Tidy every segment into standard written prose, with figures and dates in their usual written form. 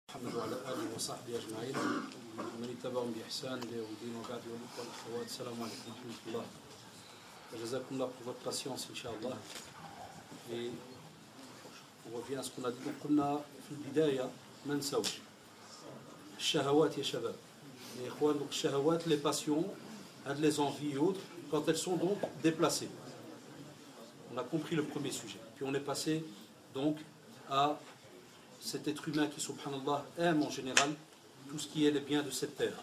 محمد وعلى آله وصحبه أجمعين ومن اتبعهم بإحسان إلى يوم الدين وبعد والأخوات السلام عليكم ورحمة الله وجزاكم الله pour votre patience Inch'Allah. Et on revient à ce qu'on a dit. Donc قلنا في البداية ما نساوش الشهوات يا شباب يا إخوان. Donc الشهوات les passions les envies et autres quand elles sont donc déplacées. On a compris le premier sujet. Puis on est passé donc à cet être humain qui, subhanallah, aime en général tout ce qui est les biens de cette terre.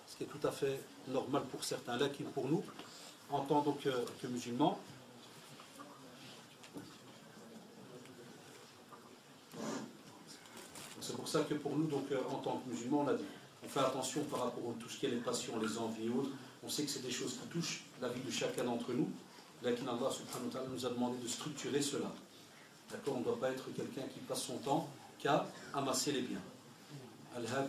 Ce qui est tout à fait normal pour certains. Là, qui pour nous, en tant que musulmans, c'est pour ça que pour nous, donc, en tant que musulmans, on a dit, on fait attention par rapport à tout ce qui est les passions, les envies et autres. On sait que c'est des choses qui touchent la vie de chacun d'entre nous. Là, Allah subhanahu wa ta'ala nous a demandé de structurer cela. D'accord, on ne doit pas être quelqu'un qui passe son temps qu'à amasser les biens. C'est-à-dire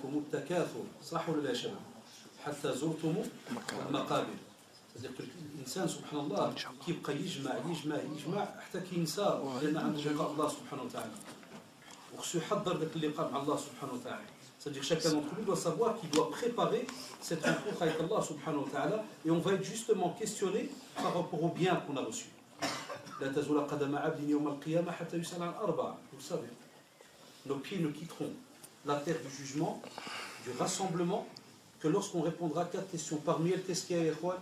que l'insan, subhanallah, qui يبقى يجمع حتى كي ينسى لأن عنده لقاء الله سبحانه وتعالى. وخصو يحضر ذاك اللقاء مع الله سبحانه وتعالى. C'est-à-dire que chacun d'entre nous doit savoir qu'il doit préparer cette rencontre avec Allah subhanahu wa ta'ala, et on va être justement questionné par rapport au bien qu'on a reçu. لا تزول قدم عبد يوم القيامة حتى يسأل عن أربعة. Vous le savez. Nos pieds ne quitteront la terre du jugement, du rassemblement, que lorsqu'on répondra à 4 questions. Parmi elles, qu'est-ce qu'il y a, Ikhwan?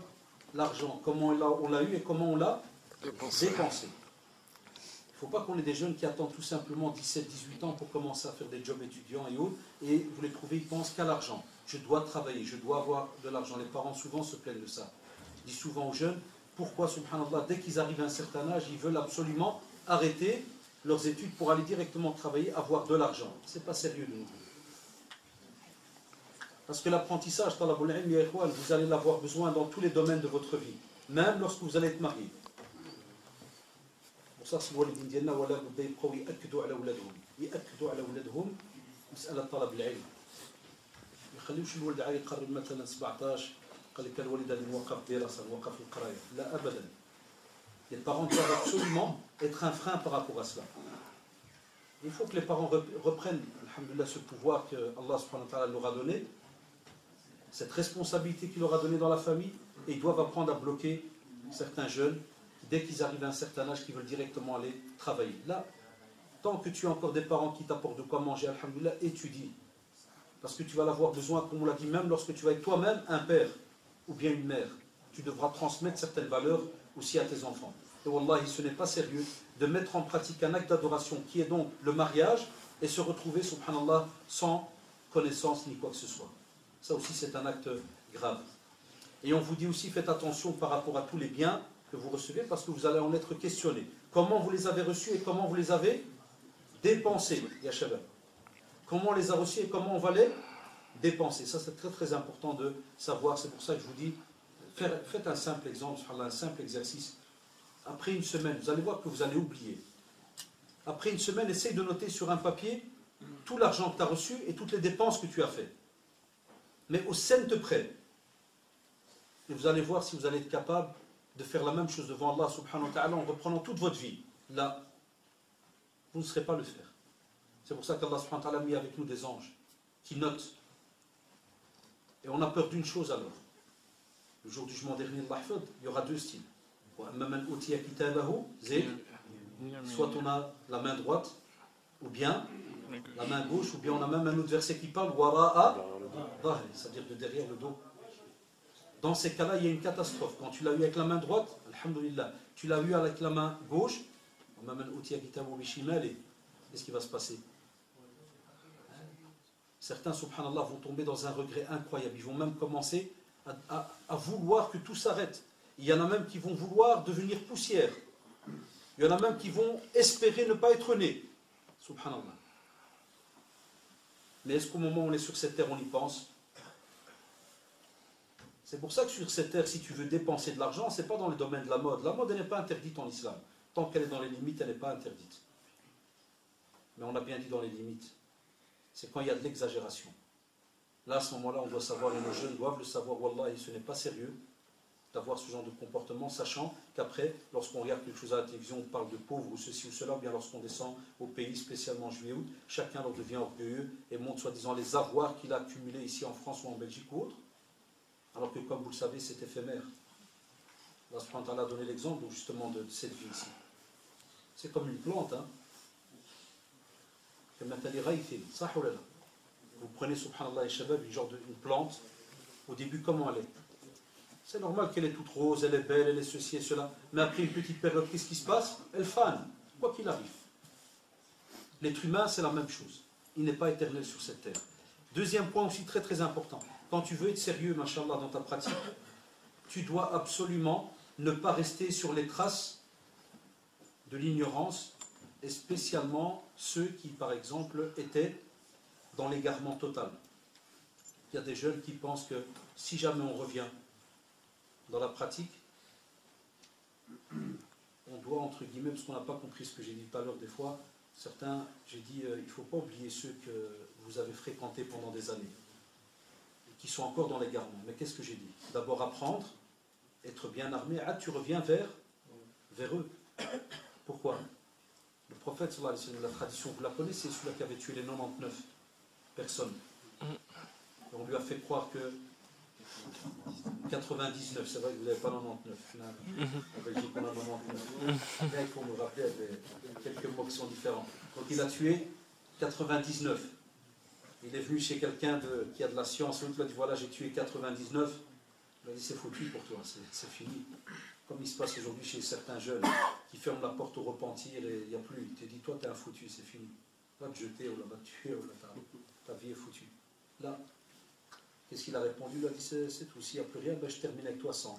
L'argent. Comment on l'a eu et comment on l'a dépensé. Il ne faut pas qu'on ait des jeunes qui attendent tout simplement 17-18 ans pour commencer à faire des jobs étudiants et autres, et vous les trouvez, ils pensent qu'à l'argent. Je dois travailler, je dois avoir de l'argent. Les parents souvent se plaignent de ça. Je dis souvent aux jeunes, pourquoi, subhanallah, dès qu'ils arrivent à un certain âge, ils veulent absolument arrêter leurs études pour aller directement travailler, avoir de l'argent. Ce n'est pas sérieux de nous. Parce que l'apprentissage, talabul ilm, ya ikhwan, vous allez l'avoir besoin dans tous les domaines de votre vie, même lorsque vous allez être marié. Pour ça, c'est الوالدين ديالنا ولا بد يبقاو يأكدوا على أولادهم مسألة طلب العلم. ما يخليوش الولد عاد يقرب مثلا 17 قال لك الوالد هذا نوقف دراسة نوقف القراية. لا أبدا. Les parents doivent absolument être un frein par rapport à cela. Il faut que les parents reprennent, alhamdoulilah, ce pouvoir que Allah subhanahu wa ta'ala leur a donné, cette responsabilité qu'il leur a donnée dans la famille, et ils doivent apprendre à bloquer certains jeunes dès qu'ils arrivent à un certain âge qui veulent directement aller travailler. Là, tant que tu as encore des parents qui t'apportent de quoi manger, alhamdoulilah, étudie. Parce que tu vas l'avoir besoin, comme on l'a dit, même lorsque tu vas être toi-même un père ou bien une mère. Tu devras transmettre certaines valeurs aussi à tes enfants. Et wallahi, ce n'est pas sérieux de mettre en pratique un acte d'adoration qui est donc le mariage et se retrouver, subhanallah, sans connaissance ni quoi que ce soit. Ça aussi, c'est un acte grave. Et on vous dit aussi, faites attention par rapport à tous les biens que vous recevez, parce que vous allez en être questionné. Comment vous les avez reçus et comment vous les avez dépensés, ya shabab. Comment on les a reçus et comment on va les dépenser. Ça, c'est très très important de savoir. C'est pour ça que je vous dis, faites un simple exemple, un simple exercice. Après une semaine, vous allez voir que vous allez oublier. Après une semaine, essaye de noter sur un papier tout l'argent que tu as reçu et toutes les dépenses que tu as faites. Mais au cent près. Et vous allez voir si vous allez être capable de faire la même chose devant Allah subhanahu wa ta'ala en reprenant toute votre vie. Là, vous ne serez pas le faire. C'est pour ça qu'Allah subhanahu wa ta'ala a mis avec nous des anges qui notent. Et on a peur d'une chose alors. Le jour du jugement dernier, il y aura 2 styles. Soit on a la main droite, ou bien la main gauche, ou bien on a même un autre verset qui parle, c'est-à-dire de derrière le dos. Dans ces cas-là, il y a une catastrophe. Quand tu l'as eu avec la main droite, alhamdoulilah, tu l'as eu avec la main gauche, qu'est-ce qui va se passer? Certains, subhanallah, vont tomber dans un regret incroyable. Ils vont même commencer à vouloir que tout s'arrête. Il y en a même qui vont vouloir devenir poussière. Il y en a même qui vont espérer ne pas être nés. Subhanallah. Mais est-ce qu'au moment où on est sur cette terre, on y pense? C'est pour ça que sur cette terre, si tu veux dépenser de l'argent, ce n'est pas dans le domaine de la mode. La mode, elle n'est pas interdite en islam. Tant qu'elle est dans les limites, elle n'est pas interdite. Mais on a bien dit dans les limites. C'est quand il y a de l'exagération. Là, à ce moment-là, on doit savoir, et nos jeunes doivent le savoir, wallahi, ce n'est pas sérieux d'avoir ce genre de comportement, sachant qu'après, lorsqu'on regarde quelque chose à la télévision, on parle de pauvres ou ceci ou cela, ou bien lorsqu'on descend au pays, spécialement en juillet-août, chacun leur devient orgueilleux et montre soi-disant les avoirs qu'il a accumulés ici en France ou en Belgique ou autre, alors que comme vous le savez, c'est éphémère. Allah subhanahu wa ta'ala a donné l'exemple justement de cette vie ici. C'est comme une plante, hein. Vous prenez, subhanallah, une genre une plante, au début, comment elle est? C'est normal qu'elle est toute rose, elle est belle, elle est ceci et cela, mais après une petite période, qu'est-ce qui se passe? Elle fane, quoi qu'il arrive. L'être humain, c'est la même chose. Il n'est pas éternel sur cette terre. Deuxième point aussi très très important. Quand tu veux être sérieux, machallah, dans ta pratique, tu dois absolument ne pas rester sur les traces de l'ignorance, et spécialement ceux qui, par exemple, étaient dans l'égarement total. Il y a des jeunes qui pensent que si jamais on revient dans la pratique, on doit, entre guillemets, parce qu'on n'a pas compris ce que j'ai dit tout à l'heure des fois, certains, j'ai dit, il ne faut pas oublier ceux que vous avez fréquentés pendant des années, qui sont encore dans l'égarement. Mais qu'est-ce que j'ai dit? D'abord apprendre, être bien armé, tu reviens vers eux. Pourquoi? Le prophète, la tradition, vous la connaissez, c'est celui-là qui avait tué les 99 personnes. Et on lui a fait croire que 99, c'est vrai que vous n'avez pas 99. En Belgique, on a 99. Là, il faut me rappeler quelques mots qui sont différents. Donc il a tué 99. Il est venu chez quelqu'un qui a de la science, l'autre lui a dit voilà, j'ai tué 99. Il a dit c'est foutu pour toi, c'est fini. Comme il se passe aujourd'hui chez certains jeunes qui ferment la porte au repentir et il n'y a plus. Il te dit toi, tu es un foutu, c'est fini. Va te jeter, ou là, va te tuer, ou là, ta vie est foutue. Là, qu'est-ce qu'il a répondu? Il a dit c'est tout, s'il n'y a plus rien, ben, je termine avec toi 100.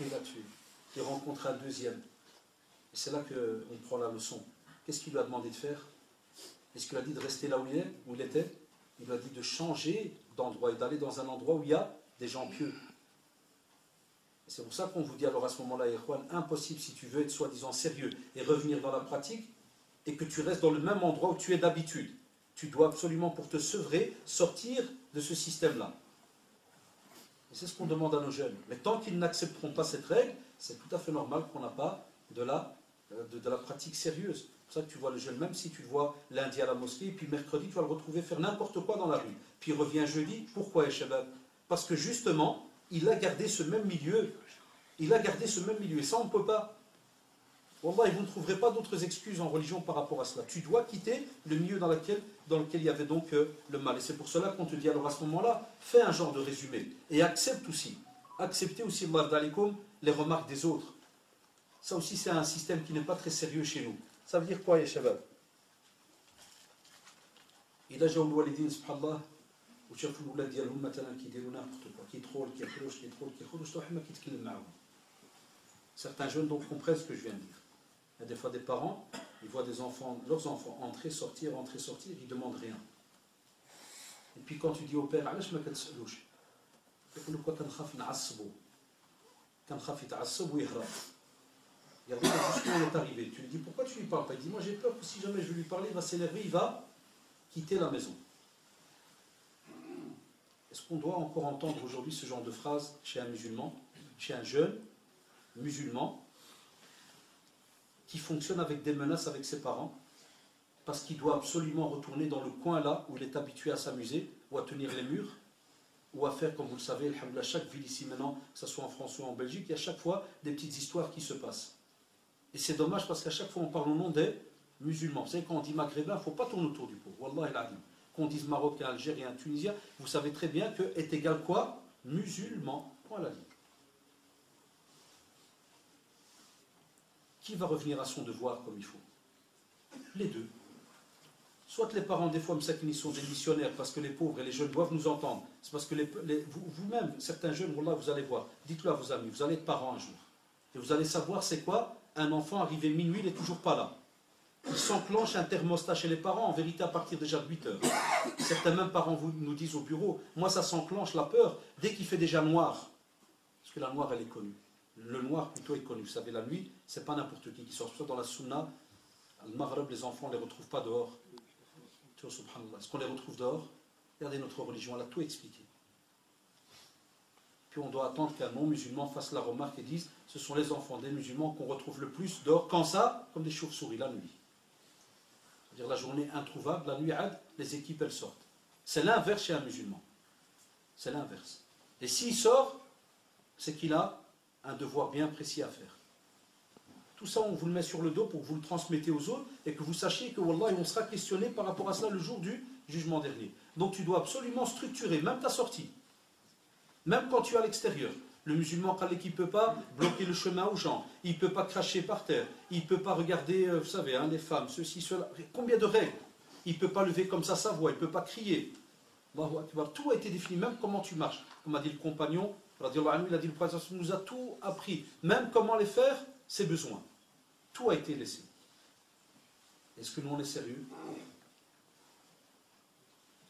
Il l'a tué. Il rencontre un deuxième. Et c'est là qu'on prend la leçon. Qu'est-ce qu'il lui a demandé de faire? Est-ce qu'il a dit de rester là où il était? Il lui a dit de changer d'endroit et d'aller dans un endroit où il y a des gens pieux. Et c'est pour ça qu'on vous dit alors à ce moment-là, Ikhwan, impossible si tu veux être soi-disant sérieux et revenir dans la pratique et que tu restes dans le même endroit où tu es d'habitude. Tu dois absolument, pour te sevrer, sortir de ce système-là. Et c'est ce qu'on demande à nos jeunes. Mais tant qu'ils n'accepteront pas cette règle, c'est tout à fait normal qu'on n'a pas de la pratique sérieuse. C'est pour ça que tu vois le jeune, même si tu le vois lundi à la mosquée, puis mercredi, tu vas le retrouver faire n'importe quoi dans la rue. Puis il revient jeudi. Pourquoi, Shabab? Parce que justement, il a gardé ce même milieu. Il a gardé ce même milieu. Et ça, on ne peut pas. Wallah, vous ne trouverez pas d'autres excuses en religion par rapport à cela. Tu dois quitter le milieu dans lequel il y avait donc le mal. Et c'est pour cela qu'on te dit, alors à ce moment-là, fais un genre de résumé. Et accepte aussi. Acceptez aussi, les remarques des autres. Ça aussi, c'est un système qui n'est pas très sérieux chez nous. Ça veut dire quoi, ya shabab? إذا جاءوا الوالدين سبحان الله وشافوا الأولاد ديالهم مثلا كيديروا n'importe quoi, كيدخل كيخرج حتى واحد ما كيتكلم معاهم. Certains jeunes donc comprennent ce que je viens de dire. Il y a des fois des parents, ils voient leurs enfants entrer, sortir, ils ne demandent rien. Et puis quand tu dis au père, علاش ما كتسألوش؟ يقول لك كنخاف نعصبو. كنخاف يتعصب ويهرب. Il y a jusqu'où on est arrivé. Tu lui dis pourquoi tu lui parles pas? Il dit moi j'ai peur que si jamais je vais lui parler, il va s'énerver, il va quitter la maison. Est-ce qu'on doit encore entendre aujourd'hui ce genre de phrase chez un musulman, chez un jeune musulman qui fonctionne avec des menaces avec ses parents parce qu'il doit absolument retourner dans le coin là où il est habitué à s'amuser ou à tenir les murs ou à faire, comme vous le savez, alhamdoulilah, chaque ville ici maintenant, que ce soit en France ou en Belgique, il y a chaque fois des petites histoires qui se passent. Et c'est dommage parce qu'à chaque fois on parle au nom des musulmans. Vous savez, quand on dit maghrébin, il ne faut pas tourner autour du pot. Wallah il-adim. Quand on dise marocain, algérien, tunisien, vous savez très bien que est égal quoi? Musulman. Point à la ligne. Qui va revenir à son devoir comme il faut? Les deux. Soit les parents, des fois, ils sont des missionnaires parce que les pauvres et les jeunes doivent nous entendre. C'est parce que vous-même, certains jeunes, voilà, vous allez voir. Dites-le à vos amis, vous allez être parents un jour. Et vous allez savoir c'est quoi un enfant arrivé minuit, il n'est toujours pas là. Il s'enclenche un thermostat chez les parents, en vérité à partir déjà de 8 heures. Certains même parents nous disent au bureau, moi ça s'enclenche la peur dès qu'il fait déjà noir. Parce que la noire elle est connue. Le noir plutôt est connu. Vous savez, la nuit, c'est pas n'importe qui sort. C'est pour ça dans la sunna, le Maghreb, les enfants, on ne les retrouve pas dehors. Tu vois, subhanallah. Est-ce qu'on les retrouve dehors? Regardez notre religion, elle a tout expliqué. puis on doit attendre qu'un non-musulman fasse la remarque et dise ce sont les enfants des musulmans qu'on retrouve le plus dehors. Quand ça? Comme des chauves-souris la nuit. C'est-à-dire la journée introuvable, la nuit, les équipes elles sortent. C'est l'inverse chez un musulman. C'est l'inverse. Et s'il sort, c'est qu'il a un devoir bien précis à faire. Tout ça, on vous le met sur le dos pour que vous le transmettez aux autres et que vous sachiez que, wallah, on sera questionné par rapport à ça le jour du jugement dernier. Donc tu dois absolument structurer, même ta sortie. Même quand tu es à l'extérieur. Le musulman, qui ne peut pas bloquer le chemin aux gens, il ne peut pas cracher par terre, il ne peut pas regarder, vous savez, hein, les femmes, ceci, cela. Combien de règles? Il ne peut pas lever comme ça sa voix, il ne peut pas crier. Allahu Akbar. Tout a été défini, même comment tu marches. Comme a dit le compagnon, il a dit le prophète nous a tout appris. Même comment les faire, ses besoins. Tout a été laissé. Est-ce que nous on est sérieux?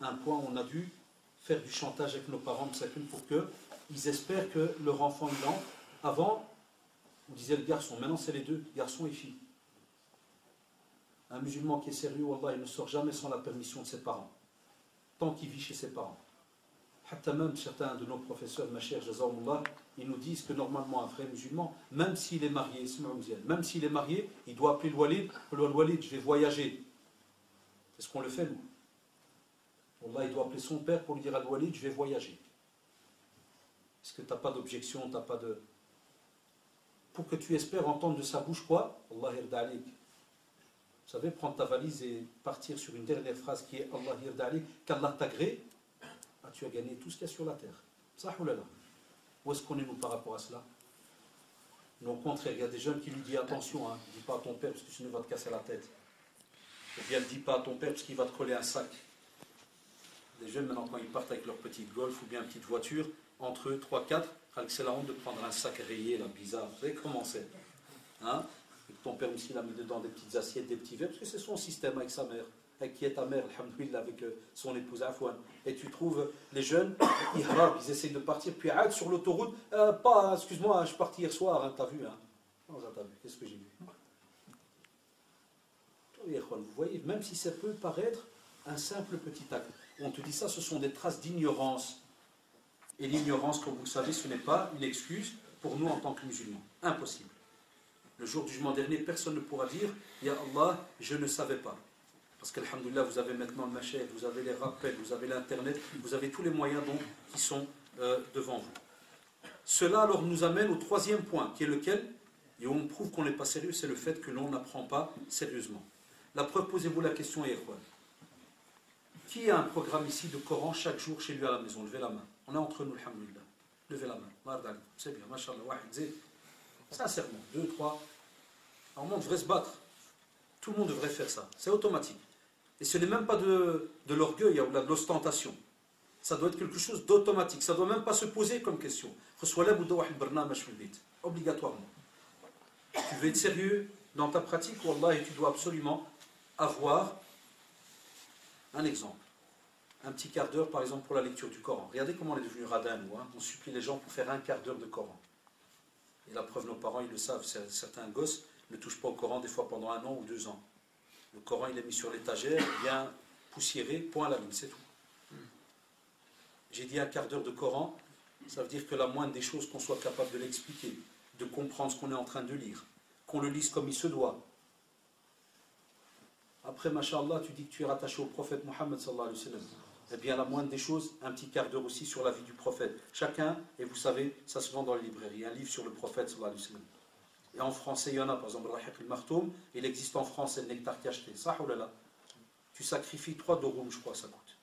Un point, on a dû faire du chantage avec nos parents pour qu'ils espèrent que leur enfant il entre. Avant, on disait le garçon, maintenant c'est les deux, garçon et fille. Un musulman qui est sérieux, wallah, il ne sort jamais sans la permission de ses parents, tant qu'il vit chez ses parents. Hatta même certains de nos professeurs, ma chère Jazakumullah, ils nous disent que normalement un vrai musulman, même s'il est marié, il doit appeler le Walid, je vais voyager. Est-ce qu'on le fait nous? Wallah, il doit appeler son père pour lui dire à Walid, je vais voyager. Est-ce que tu n'as pas d'objection, tu n'as pas de... Pour que tu espères entendre de sa bouche quoi? Allah irda alik. Vous savez, prendre ta valise et partir sur une dernière phrase qui est Allah irda alik, qu'Allah t'agrée, ah, tu as gagné tout ce qu'il y a sur la terre. Ça ou là. Où est-ce qu'on est nous par rapport à cela? Non, au contraire, il y a des jeunes qui lui disent attention, hein, ne dis pas à ton père parce que sinon il va te casser la tête. Ou bien ne dis pas à ton père parce qu'il va te coller un sac. Les jeunes, maintenant, quand ils partent avec leur petite Golf ou bien une petite voiture, entre eux, 3-4, c'est la honte de prendre un sac rayé, là, bizarre. Vous savez comment c'est, hein? Et que ton père aussi, il a mis dedans des petites assiettes, des petits verres, parce que c'est son système avec sa mère. Avec qui est ta mère, alhamdoulilah, avec son épouse Afouane. Et tu trouves les jeunes, ils essayent de partir, puis sur l'autoroute, excuse-moi, je suis parti hier soir, hein, t'as vu, hein? Non, t'as vu, qu'est-ce que j'ai vu? Vous voyez, même si ça peut paraître un simple petit acte, on te dit ça, ce sont des traces d'ignorance. Et l'ignorance, comme vous le savez, ce n'est pas une excuse pour nous en tant que musulmans. Impossible. Le jour du jugement dernier, personne ne pourra dire « Ya Allah, je ne savais pas ». Parce qu'alhamdoulilah, vous avez maintenant le machette, vous avez les rappels, vous avez l'internet, vous avez tous les moyens qui sont devant vous. Cela alors nous amène au troisième point, qui est lequel, et on prouve qu'on n'est pas sérieux, c'est le fait que l'on n'apprend pas sérieusement. La preuve, posez-vous la question, Ikhwan. Qui a un programme ici de Coran chaque jour chez lui à la maison? Levez la main. On est entre nous, alhamdoulilah. Levez la main. C'est bien, mashallah. Sincèrement, 2, 3. Alors, on devrait se battre. Tout le monde devrait faire ça. C'est automatique. Et ce n'est même pas de l'orgueil ou de l'ostentation. Ça doit être quelque chose d'automatique. Ça ne doit même pas se poser comme question. Obligatoirement. Tu veux être sérieux dans ta pratique, wallah, et tu dois absolument avoir un exemple. Un petit quart d'heure, par exemple, pour la lecture du Coran. Regardez comment on est devenu radin, nous. Hein. On supplie les gens pour faire un quart d'heure de Coran. Et la preuve, nos parents, ils le savent. Certains gosses ne touchent pas au Coran des fois pendant 1 an ou 2 ans. Le Coran, il est mis sur l'étagère, bien poussiéré, point à la ligne, c'est tout. J'ai dit un quart d'heure de Coran, ça veut dire que la moindre des choses, qu'on soit capable de l'expliquer, de comprendre ce qu'on est en train de lire, qu'on le lise comme il se doit. Après, mashallah, tu dis que tu es rattaché au prophète Mohammed sallallahu alayhi wa sallam. Eh bien, la moindre des choses, un petit quart d'heure aussi sur la vie du prophète. Chacun, et vous savez, ça se vend dans les librairies, un livre sur le prophète sallallahu alayhi wa sallam. Et en français, il y en a, par exemple, Rahiq al-Martoum, il existe en français le nectar cacheté. Ça, oh là là. Tu sacrifies 3 dorum, je crois, ça coûte.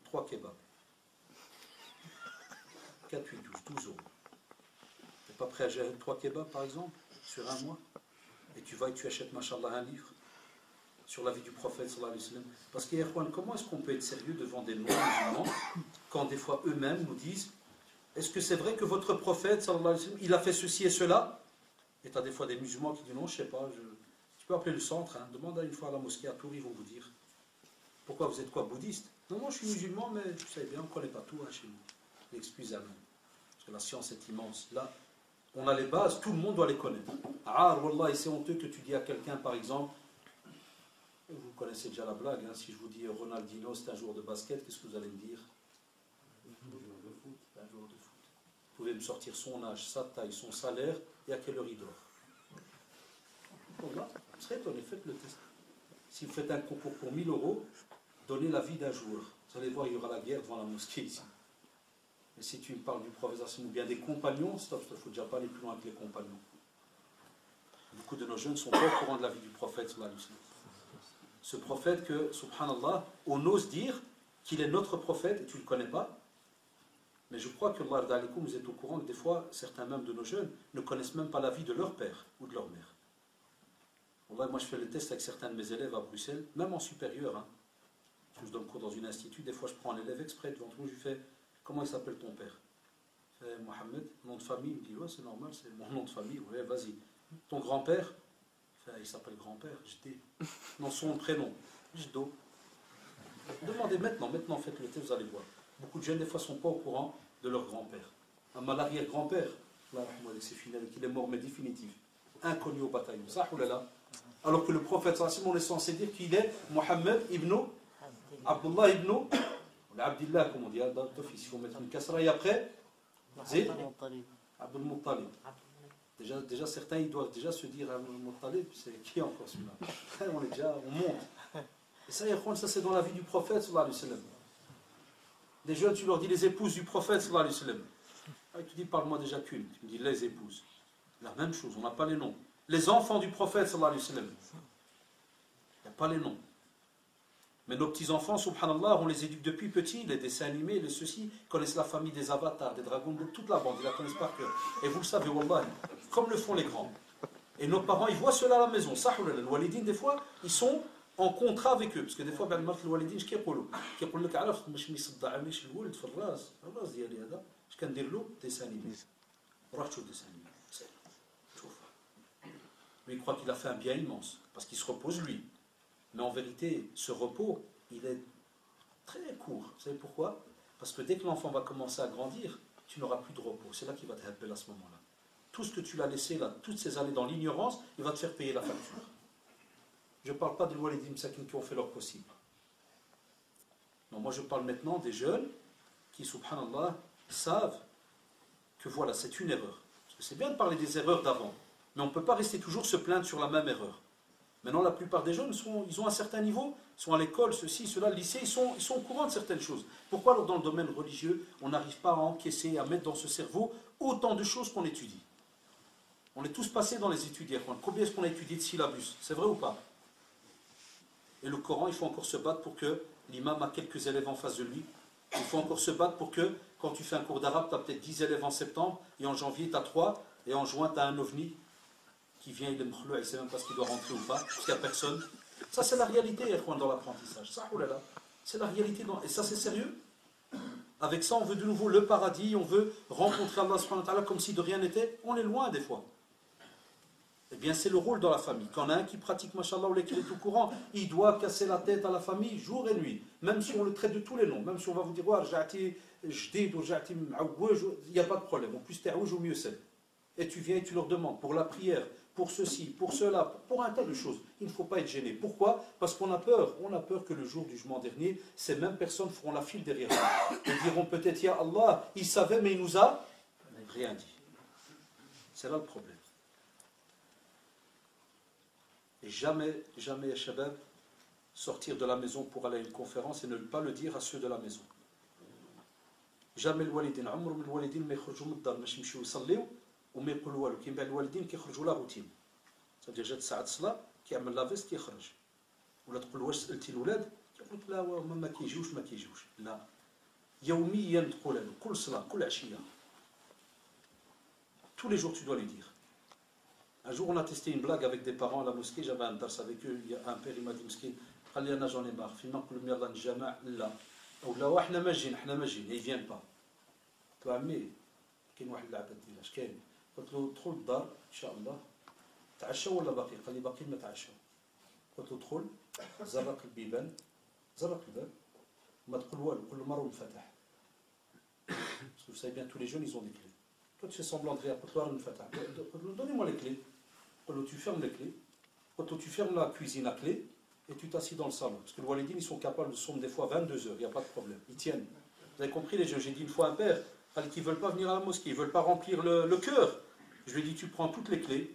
3 kebabs. 4, 8, 12 euros. Tu n'es pas prêt à gérer 3 kebabs, par exemple, sur un mois? Et tu vas et tu achètes, mashallah, un livre sur la vie du prophète sallallahu alayhi wa sallam. Parce que, comment est-ce qu'on peut être sérieux devant des non-musulmans quand des fois eux-mêmes nous disent est-ce que c'est vrai que votre prophète sallallahu alayhi wa sallam, il a fait ceci et cela? Et tu as des fois des musulmans qui disent non, je ne sais pas, tu peux appeler le centre, hein, demande une fois à la mosquée à Tours, ils vont vous dire. Pourquoi vous êtes quoi, bouddhiste? Non, moi je suis musulman, mais vous savez bien, on ne connaît pas tout hein, chez nous. Excusez-moi. Parce que la science est immense. Là, on a les bases, tout le monde doit les connaître. Ah, wallah, et c'est honteux que tu dis à quelqu'un, par exemple, vous connaissez déjà la blague, hein, si je vous dis Ronaldinho, c'est un joueur de basket, qu'est-ce que vous allez me dire? Un joueur de foot. Vous pouvez me sortir son âge, sa taille, son salaire et à quelle heure il dort. Voilà, vous serez étonné, faites le test. Si vous faites un concours pour 1000 €, donnez la vie d'un jour. Vous allez voir, il y aura la guerre devant la mosquée ici. Mais si tu me parles du prophète ou bien des compagnons, stop, il ne faut déjà pas aller plus loin que les compagnons. Beaucoup de nos jeunes ne sont pas au courant de la vie du prophète. Ce prophète que, subhanallah, on ose dire qu'il est notre prophète et tu ne le connais pas. Mais je crois que vous êtes au courant que des fois, certains même de nos jeunes ne connaissent même pas la vie de leur père ou de leur mère. Moi, je fais le test avec certains de mes élèves à Bruxelles, même en supérieur. Hein. Je donne cours dans une institut, des fois je prends un élève exprès devant moi, je lui fais « Comment il s'appelle ton père ?» Il fait « Mohamed, nom de famille ?» Il me dit « Ouais, c'est normal, c'est mon nom de famille. Ouais, vas-y. Ton grand-père ?» Il s'appelle grand-père, je dis. Non, son prénom, Jdo. Demandez maintenant, faites le test, vous allez voir. Beaucoup de jeunes, des fois, ne sont pas au courant de leur grand-père. Un l'arrière-grand-père, c'est fini avec, il est mort, mais définitif. Inconnu au bataillon. Ça, oulala. Alors que le prophète, on est censé dire qu'il est Mohammed ibn Abdullah ibn Abdillah, comme on dit, il faut mettre une kasra, et après, Zid Abdul Muttalib. Déjà, certains, ils doivent déjà se dire Abdul Muttalib, c'est qui encore celui-là? On monte. Et ça, c'est dans la vie du prophète, sallallahu alayhi wa sallam. Les jeunes, tu leur dis les épouses du prophète, sallallahu alayhi wa sallam. Tu dis, parle-moi déjà qu'une. Tu me dis les épouses. La même chose, on n'a pas les noms. Les enfants du prophète, sallallahu alayhi wa sallam. Il n'y a pas les noms. Mais nos petits-enfants, subhanallah, on les éduque depuis petits, les dessins animés, les ceux-ci, connaissent la famille des avatars, des dragons, de toute la bande, ils la connaissent par cœur. Et vous le savez, wallah, comme le font les grands. Et nos parents, ils voient cela à la maison. Le walidin, des fois, ils sont en contrat avec eux. Parce que des fois, le walidin, je كيقولوا لك عرفت مش مصدعنيش الولد في الراس ديالي هذا اش كندير له dessin animé. روح تشوف dessin animé. Mais il croit qu'il a fait un bien immense, parce qu'il se repose lui. Mais en vérité, ce repos, il est très court. Vous savez pourquoi? Parce que dès que l'enfant va commencer à grandir, tu n'auras plus de repos. C'est là qu'il va te helper à ce moment-là. Tout ce que tu l'as laissé là, toutes ces années dans l'ignorance, il va te faire payer la facture. Je ne parle pas des walidim sakin qui ont fait leur possible. Non, moi je parle maintenant des jeunes qui, subhanallah, savent que voilà, c'est une erreur. Parce que c'est bien de parler des erreurs d'avant, mais on ne peut pas rester toujours se plaindre sur la même erreur. Maintenant, la plupart des jeunes, ils ont un certain niveau, ils sont à l'école, ceci, cela, le lycée, ils sont au courant de certaines choses. Pourquoi alors dans le domaine religieux, on n'arrive pas à encaisser, à mettre dans ce cerveau autant de choses qu'on étudie? On est tous passés dans les études. Combien est-ce qu'on a étudié de syllabus? C'est vrai ou pas? Et le Coran, il faut encore se battre pour que l'imam a quelques élèves en face de lui. Il faut encore se battre pour que, quand tu fais un cours d'arabe, tu as peut-être 10 élèves en septembre, et en janvier, tu as 3, et en juin, tu as un ovni qui vient, il est mkhloua, il ne sait même pas ce qu'il doit rentrer ou pas, parce qu'il n'y a personne. Ça, c'est la réalité, dans l'apprentissage. Ça, oh là là, c'est la réalité. Et ça, c'est sérieux. Avec ça, on veut de nouveau le paradis, on veut rencontrer Allah subhanahu wa ta'ala comme si de rien n'était. On est loin, des fois. Eh bien, c'est le rôle dans la famille. Quand on a un qui pratique, machallah, ou qui est au courant, il doit casser la tête à la famille jour et nuit. Même si on le traite de tous les noms. Même si on va vous dire, il n'y a pas de problème. Au plus t'aouj, au mieux c'est. Et tu viens et tu leur demandes pour la prière, pour ceci, pour cela, pour un tas de choses. Il ne faut pas être gêné. Pourquoi? Parce qu'on a peur. On a peur que le jour du jugement dernier, ces mêmes personnes feront la file derrière nous. Ils diront peut-être, ya Allah, il savait, mais il nous a rien dit. C'est là le problème. Et jamais, jamais, Shabab, sortir de la maison pour aller à une conférence et ne pas le dire à ceux de la maison. Jamais le walidin, عمر من الوالدين ما يخرجوا من الدار باش يمشيو يصليو وما يقولوا والو. كاين بعض الوالدين كيخرجوا لا روتين. صافي جات ساعة الصلاة كيعمل لا فيست كيخرج. ولا تقول واش سألتي الولاد؟ كيقول لك لا هما ما كيجيوش. لا. يوميا تقول له كل صلاة كل عشية. Tous les jours tu dois lui dire. Un jour, on a testé une blague avec des parents à la mosquée. J'avais un dars avec eux. Il y a un père, il m'a dit, mosquée, j'en ai marre. Finalement, le mien dans le jama, là. Ou là, احنا ماجين. Et ils ne viennent pas. Tu vois, mais, كاين واحد العبد ديال اش كاين؟ قلت له ادخل الدار ان شاء الله. تعشى ولا باقي؟ قال لي باقي ما تعشى. قلت له ادخل زرق البيبان. زرق الباب. ما تقول والو. قل له مروم فتح. Parce que vous savez bien, tous les jeunes, ils ont des clés. Toi, tu fais semblant de rire. قلت له مروم فتح. Donnez-moi les clés. Tu fermes les clés, quand tu fermes la cuisine à clé et tu t'assis dans le salon. Parce que les walidines, ils sont capables de sommer des fois 22 heures, il n'y a pas de problème. Ils tiennent. Vous avez compris les jeunes? J'ai dit une fois à un père, qui ne veulent pas venir à la mosquée, ils ne veulent pas remplir le cœur. Je lui ai dit, tu prends toutes les clés,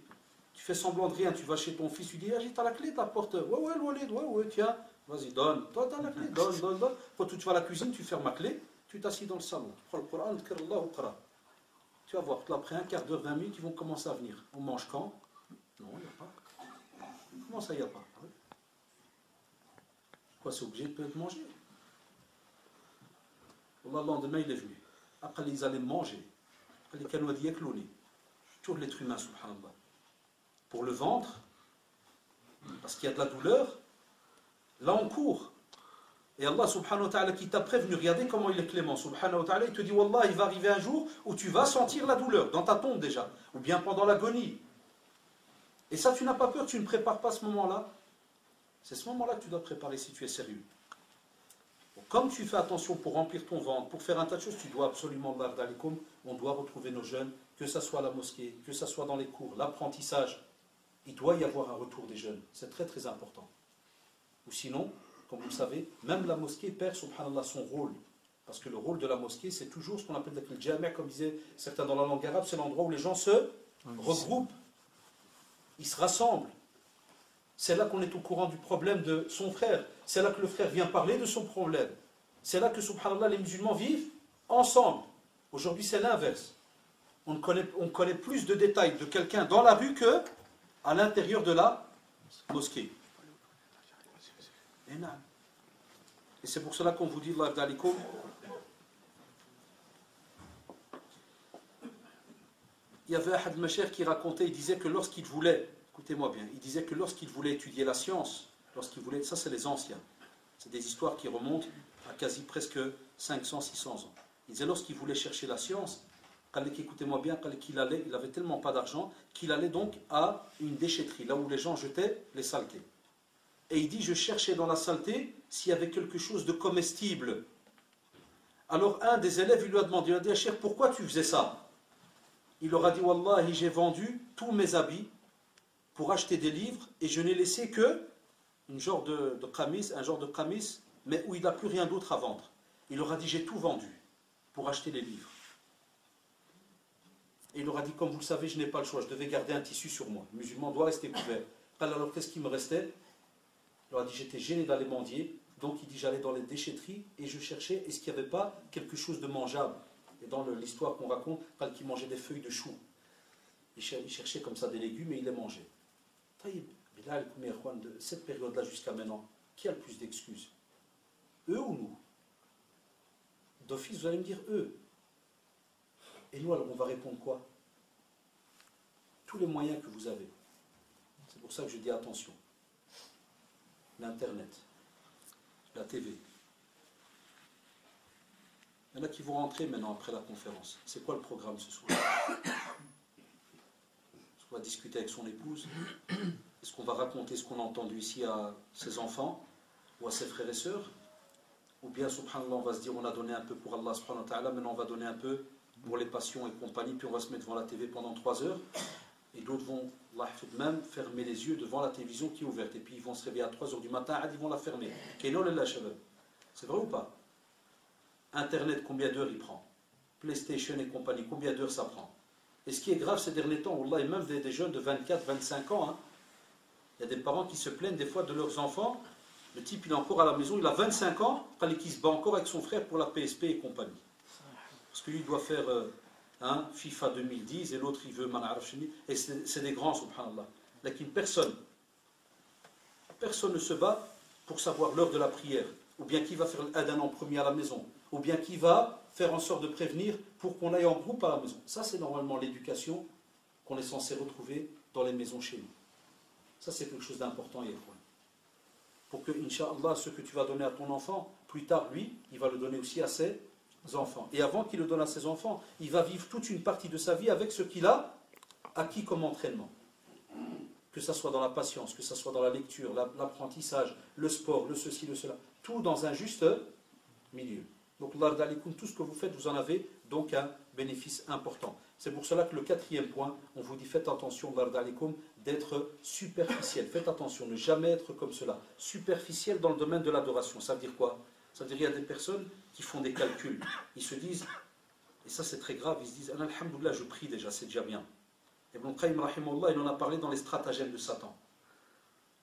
tu fais semblant de rien, tu vas chez ton fils, tu dis, ah, j'ai la clé de la porte. Ouais, le Walid, ouais, tiens, vas-y, donne. Toi, t'as la clé, donne. Quand tu vas à la cuisine, tu fermes ma clé, tu t'assis dans le salon, tu prends le Coran, tu vas voir, après un quart d'heure, 20 minutes, ils vont commencer à venir. On mange quand? Non, il n'y a pas. Comment ça, il n'y a pas? Quoi, c'est obligé de peut-être manger? Le lendemain, il est venu. Après, ils allaient manger. Après, les canouadis éclonés. Toujours l'être humain, subhanallah. Pour le ventre, parce qu'il y a de la douleur, là on court. Et Allah subhanahu wa ta'ala qui t'a prévenu, regardez comment il est clément, subhanahu wa ta'ala, il te dit, Wallah, il va arriver un jour où tu vas sentir la douleur, dans ta tombe déjà, ou bien pendant l'agonie. Et ça, tu n'as pas peur, tu ne prépares pas ce moment-là. C'est ce moment-là que tu dois préparer si tu es sérieux. Donc, comme tu fais attention pour remplir ton ventre, pour faire un tas de choses, tu dois absolument, on doit retrouver nos jeunes, que ce soit à la mosquée, que ce soit dans les cours, l'apprentissage. Il doit y avoir un retour des jeunes. C'est très très important. Ou sinon, comme vous le savez, même la mosquée perd, subhanallah, son rôle. Parce que le rôle de la mosquée, c'est toujours ce qu'on appelle le jami', comme disaient certains dans la langue arabe, c'est l'endroit où les gens se regroupent. Ils se rassemblent. C'est là qu'on est au courant du problème de son frère. C'est là que le frère vient parler de son problème. C'est là que, subhanallah, les musulmans vivent ensemble. Aujourd'hui, c'est l'inverse. On connaît plus de détails de quelqu'un dans la rue que à l'intérieur de la mosquée. Et c'est pour cela qu'on vous dit, Allah d'alikum, il y avait un Mashayikh qui racontait, il disait que lorsqu'il voulait, écoutez-moi bien, il disait que lorsqu'il voulait étudier la science, ça c'est les anciens, c'est des histoires qui remontent à quasi presque 500, 600 ans. Il disait lorsqu'il voulait chercher la science, écoutez-moi bien, il avait tellement pas d'argent qu'il allait donc à une déchetterie, là où les gens jetaient les saletés. Et il dit, je cherchais dans la saleté s'il y avait quelque chose de comestible. Alors un des élèves il lui a demandé, il a dit, Cheikh, pourquoi tu faisais ça? Il leur a dit, Wallahi, j'ai vendu tous mes habits pour acheter des livres et je n'ai laissé que un genre de qamis, mais où il n'a plus rien d'autre à vendre. Il leur a dit, j'ai tout vendu pour acheter les livres. Et il leur a dit, comme vous le savez, je n'ai pas le choix, je devais garder un tissu sur moi. Le musulman doit rester couvert. Alors qu'est-ce qui me restait? Il leur a dit, j'étais gêné d'aller mendier, donc il dit, j'allais dans les déchetteries et je cherchais, est-ce qu'il n'y avait pas quelque chose de mangeable? Et dans l'histoire qu'on raconte, il mangeait des feuilles de chou. Il cherchait comme ça des légumes et il les mangeait. De cette période-là jusqu'à maintenant, qui a le plus d'excuses? Eux ou nous? D'office, vous allez me dire eux. Et nous, alors, on va répondre quoi? Tous les moyens que vous avez. C'est pour ça que je dis attention. L'Internet, la TV. Il y en a qui vont rentrer maintenant après la conférence. C'est quoi le programme ce soir? Est-ce qu'on va discuter avec son épouse? Est-ce qu'on va raconter ce qu'on a entendu ici à ses enfants ou à ses frères et sœurs? Ou bien, subhanallah, on va se dire, on a donné un peu pour Allah, subhanahu wa ta'ala, maintenant on va donner un peu pour les passions et compagnie, puis on va se mettre devant la TV pendant 3 heures. Et d'autres vont, même, fermer les yeux devant la télévision qui est ouverte. Et puis ils vont se réveiller à 3 heures du matin, ils vont la fermer. C'est vrai ou pas? Internet, combien d'heures il prend? PlayStation et compagnie, combien d'heures ça prend? Et ce qui est grave ces derniers temps, Allah, et même des jeunes de 24, 25 ans, il y a des parents qui se plaignent des fois de leurs enfants. Le type, il est encore à la maison, il a 25 ans, qui se bat encore avec son frère pour la PSP et compagnie. Parce que lui, il doit faire FIFA 2010 et l'autre, il veut Manarafshini. Et c'est des grands, subhanallah. Mais personne ne se bat pour savoir l'heure de la prière. Ou bien qui va faire l'adhan en premier à la maison. Ou bien qui va faire en sorte de prévenir pour qu'on aille en groupe à la maison. Ça, c'est normalement l'éducation qu'on est censé retrouver dans les maisons chez nous. Ça, c'est quelque chose d'important, Yéhouan. Pour que, Inch'Allah, ce que tu vas donner à ton enfant, plus tard, lui, il va le donner aussi à ses enfants. Et avant qu'il le donne à ses enfants, il va vivre toute une partie de sa vie avec ce qu'il a acquis comme entraînement. Que ce soit dans la patience, que ce soit dans la lecture, l'apprentissage, le sport, le ceci, le cela. Tout dans un juste milieu. Donc, tout ce que vous faites, vous en avez donc un bénéfice important. C'est pour cela que le 4e point, on vous dit faites attention, d'être superficiel. Faites attention, ne jamais être comme cela. Superficiel dans le domaine de l'adoration. Ça veut dire quoi? Ça veut dire qu'il y a des personnes qui font des calculs. Ils se disent, Et ça c'est très grave, ils se disent alhamdoulilah, je prie déjà, c'est déjà bien. Ibn Qayyim rahimahullah, il en a parlé dans les stratagèmes de Satan.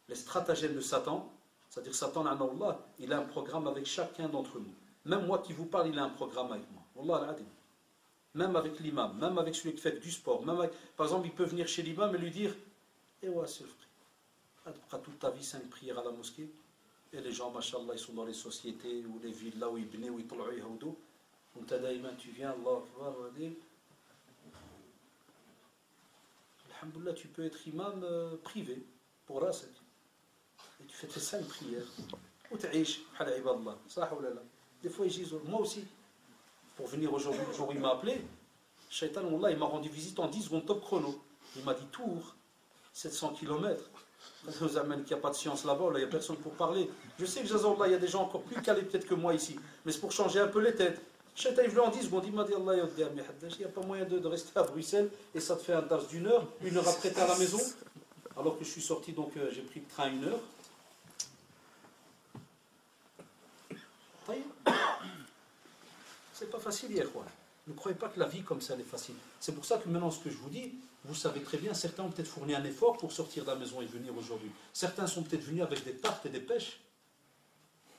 Les stratagèmes de Satan, c'est-à-dire Satan, il a un programme avec chacun d'entre nous. Même moi qui vous parle, il a un programme avec moi. Wallah al-adim. Même avec l'imam, même avec celui qui fait du sport. Même avec, par exemple, il peut venir chez l'imam et lui dire eh ouais, c'est le frère. Tu feras toute ta vie 5 prières à la mosquée. Et les gens, machallah, ils sont dans les sociétés ou les villes là où ils venaient, où ils طلعوا يهودوا. Tu viens, Allah Akbar, alhamdoulilah, tu peux être imam privé pour Raset. Et tu fais tes 5 prières. Ou tu aiches, des fois ils disent, moi aussi, pour venir aujourd'hui, le jour où il m'a appelé, Shaitan, Allah, il m'a rendu visite en 10 secondes top chrono. Il m'a dit Tours, 700 km. Vous amène qu'il n'y a pas de science là-bas, là, il n'y a personne pour parler. Je sais que Jazallah, il y a des gens encore plus calés peut-être que moi ici, mais c'est pour changer un peu les têtes. Shaitan, il voulait en 10 secondes, il m'a dit Allah, il n'y a pas moyen de rester à Bruxelles et ça te fait un dars d'1 heure, 1 heure après t'es à la maison. Alors que je suis sorti, donc j'ai pris le train 1 heure. C'est pas facile, Yahouan. Ne croyez pas que la vie comme ça elle est facile. C'est pour ça que maintenant ce que je vous dis, vous savez très bien, certains ont peut-être fourni un effort pour sortir de la maison et venir aujourd'hui. Certains sont peut-être venus avec des tartes et des pêches.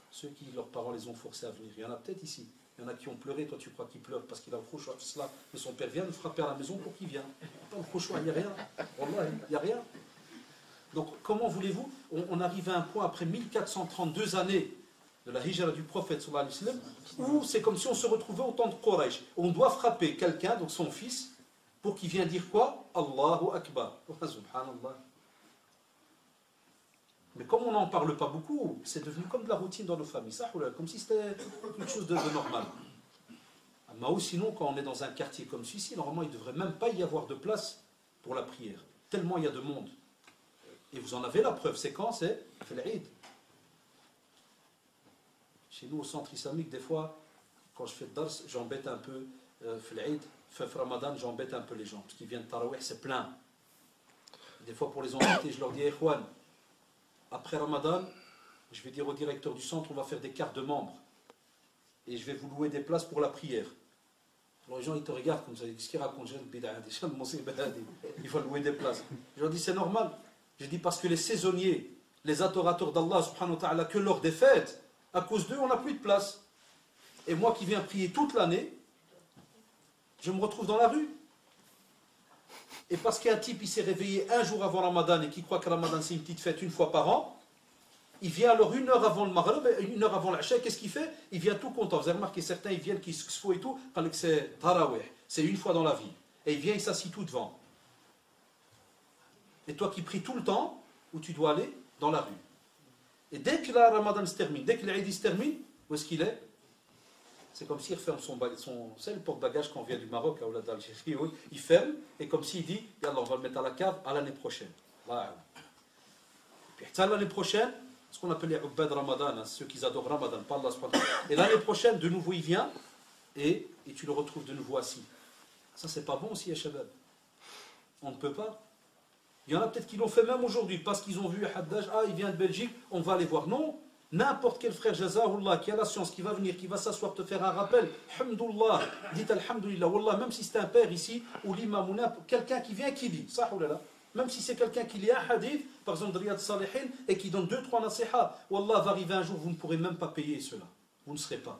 Ceux qui, leurs parents les ont forcés à venir. Il y en a peut-être ici. Il y en a qui ont pleuré. Toi tu crois qu'ils pleurent parce qu'il a le crochoir, cela. Mais son père vient le frapper à la maison pour qu'il vienne. Pas le crochoir, il n'y a rien. Wallah, il n'y a rien. Donc comment voulez-vous, on arrive à un point après 1432 années de la hijra du prophète sallallahu alayhi wa sallam, où c'est comme si on se retrouvait au temps de Quraysh. On doit frapper quelqu'un, donc son fils, pour qu'il vienne dire quoi? Allahu Akbar. Subhanallah. Mais comme on n'en parle pas beaucoup, c'est devenu comme de la routine dans nos familles. Ça, comme si c'était quelque chose de normal. Mais sinon, quand on est dans un quartier comme celui-ci, normalement, il ne devrait même pas y avoir de place pour la prière. Tellement il y a de monde. Et vous en avez la preuve, c'est quand? C'est l'Eid. Chez nous, au centre islamique, des fois, quand je fais le dars, j'embête un peu, l'Eid, Ramadan, j'embête un peu les gens, parce qu'ils viennent de Tarawih, c'est plein. Des fois, pour les embêter, je leur dis, Ikhwan, après Ramadan, je vais dire au directeur du centre, on va faire des cartes de membres. Et je vais vous louer des places pour la prière. Alors les gens, ils te regardent comme ça, qu'est-ce qu'ils racontent? Il faut louer des places. Je leur dis, c'est normal. Je dis, parce que les saisonniers, les adorateurs d'Allah, subhanahu wa ta'ala, que lors des fêtes, à cause d'eux, on n'a plus de place. Et moi qui viens prier toute l'année, je me retrouve dans la rue. Et parce qu'un type, il s'est réveillé un jour avant Ramadan et qui croit que Ramadan c'est une petite fête une fois par an, il vient alors 1 heure avant le Maghrib, 1 heure avant l'Acha, qu'est-ce qu'il fait? Il vient tout content. Vous avez remarqué, certains, ils viennent, qui se font et tout, alors que c'est Tarawih, c'est une fois dans la vie. Et il vient, il s'assit tout devant. Et toi qui pries tout le temps, où tu dois aller? Dans la rue. Et dès que la Ramadan se termine, dès que l'Aïd se termine, où est-ce qu'il est? C'est comme s'il referme c'est le porte-bagages quand on vient du Maroc, ou d'Algérie, il ferme, et comme s'il dit, on va le mettre à la cave à l'année prochaine. Voilà. Puis l'année prochaine, ce qu'on appelle les Ubbad Ramadan, hein, ceux qui adorent Ramadan, pas Allah subhanahu wa ta'ala. Et l'année prochaine, de nouveau, il vient, et tu le retrouves de nouveau assis. Ça, c'est pas bon aussi, Shabab. On ne peut pas. Il y en a peut-être qui l'ont fait même aujourd'hui, parce qu'ils ont vu Haddaj, il vient de Belgique, on va aller voir. Non, n'importe quel frère Jazahullah qui a la science, qui va venir, qui va s'asseoir, te faire un rappel, Hamdullah, dites Alhamdulillah, Wallah, même si c'est un père ici, ou l'imam, ou quelqu'un qui vient, qui dit, Sahulala, même si c'est quelqu'un qui lit un hadith, par exemple de Riyad Salihin, et qui donne 2-3 nasiha, Wallah, va arriver un jour, vous ne pourrez même pas payer cela. Vous ne serez pas.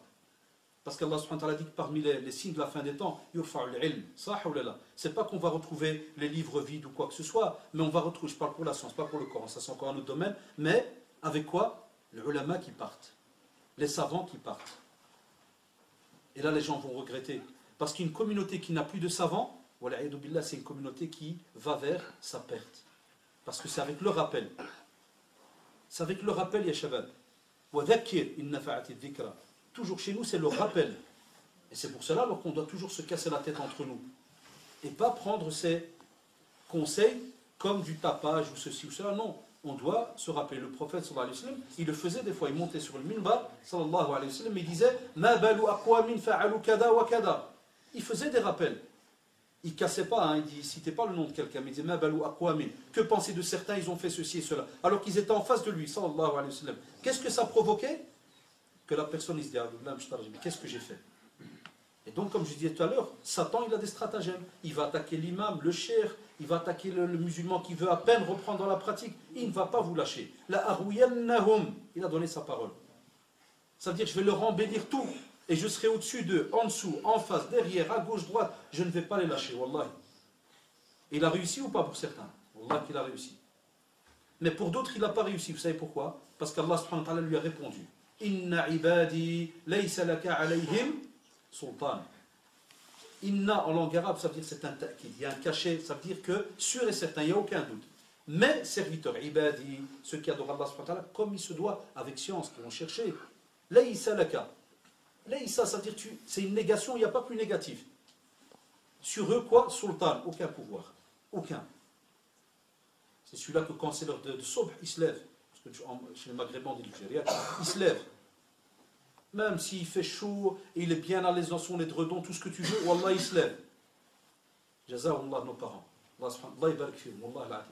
Parce qu'Allah subhanahu wa ta'ala dit que parmi les signes de la fin des temps, yurfa'ul ilm. C'est pas qu'on va retrouver les livres vides ou quoi que ce soit, mais on va retrouver, je parle pour la science, pas pour le Coran, ça c'est encore un autre domaine, mais avec quoi? Les ulama qui partent, les savants qui partent. Et là les gens vont regretter. Parce qu'une communauté qui n'a plus de savants, c'est une communauté qui va vers sa perte. Parce que c'est avec le rappel. C'est avec le rappel, ya shabab. Wa dhakir in nafa'ati dhikra. Toujours chez nous, c'est le rappel. Et c'est pour cela qu'on doit toujours se casser la tête entre nous. Et pas prendre ces conseils comme du tapage ou ceci ou cela. Non, on doit se rappeler. Le prophète, sallallahu alayhi wa sallam, il le faisait des fois. Il montait sur le minbar, sallallahu alayhi wa sallam, et il disait « Ma balu aqwamin fa'alu kada wa kada » Il faisait des rappels. Il ne cassait pas, hein, il ne citait pas le nom de quelqu'un, mais il disait « Ma balu aqwamin » Que penser de certains, ils ont fait ceci et cela. Alors qu'ils étaient en face de lui, sallallahu alayhi wa sallam. Qu'est-ce que ça provoquait? Que la personne se dit, mais qu'est-ce que j'ai fait? Et donc, comme je disais tout à l'heure, Satan, il a des stratagèmes. Il va attaquer l'imam, le cheikh, il va attaquer le musulman qui veut à peine reprendre dans la pratique. Il ne va pas vous lâcher. La arwiyannahum, il a donné sa parole. Ça veut dire, je vais leur embellir tout. Et je serai au-dessus d'eux, en dessous, en face, derrière, à gauche, droite. Je ne vais pas les lâcher, wallahi. Il a réussi ou pas pour certains? Wallah qu'il a réussi. Mais pour d'autres, il n'a pas réussi. Vous savez pourquoi? Parce qu'Allah subhanahu wa ta'ala lui a répondu. Inna ibadi laysa laka alayhim sultan. Inna en langue arabe, ça veut dire c'est un ta'kid. Il y a un cachet, ça veut dire que sûr et certain, il n'y a aucun doute. Mais serviteurs, ibadi, ceux qui adorent Allah subhanahu wa ta'ala, comme il se doit, avec science, qui vont chercher. Laysa laka. Laysa, ça veut dire c'est une négation, il n'y a pas plus négatif. Sur eux, quoi? Sultan, aucun pouvoir. Aucun. C'est celui-là que quand c'est l'heure de Sobh, il se lève. Parce que chez les Maghrébins des Algériens, il se lève. Même s'il fait chaud, et il est bien à l'aise dans son édredon, tout ce que tu veux, Wallah, il se lève. Jazahullah, nos parents. Allah ibarak fihim, Wallah al-adim.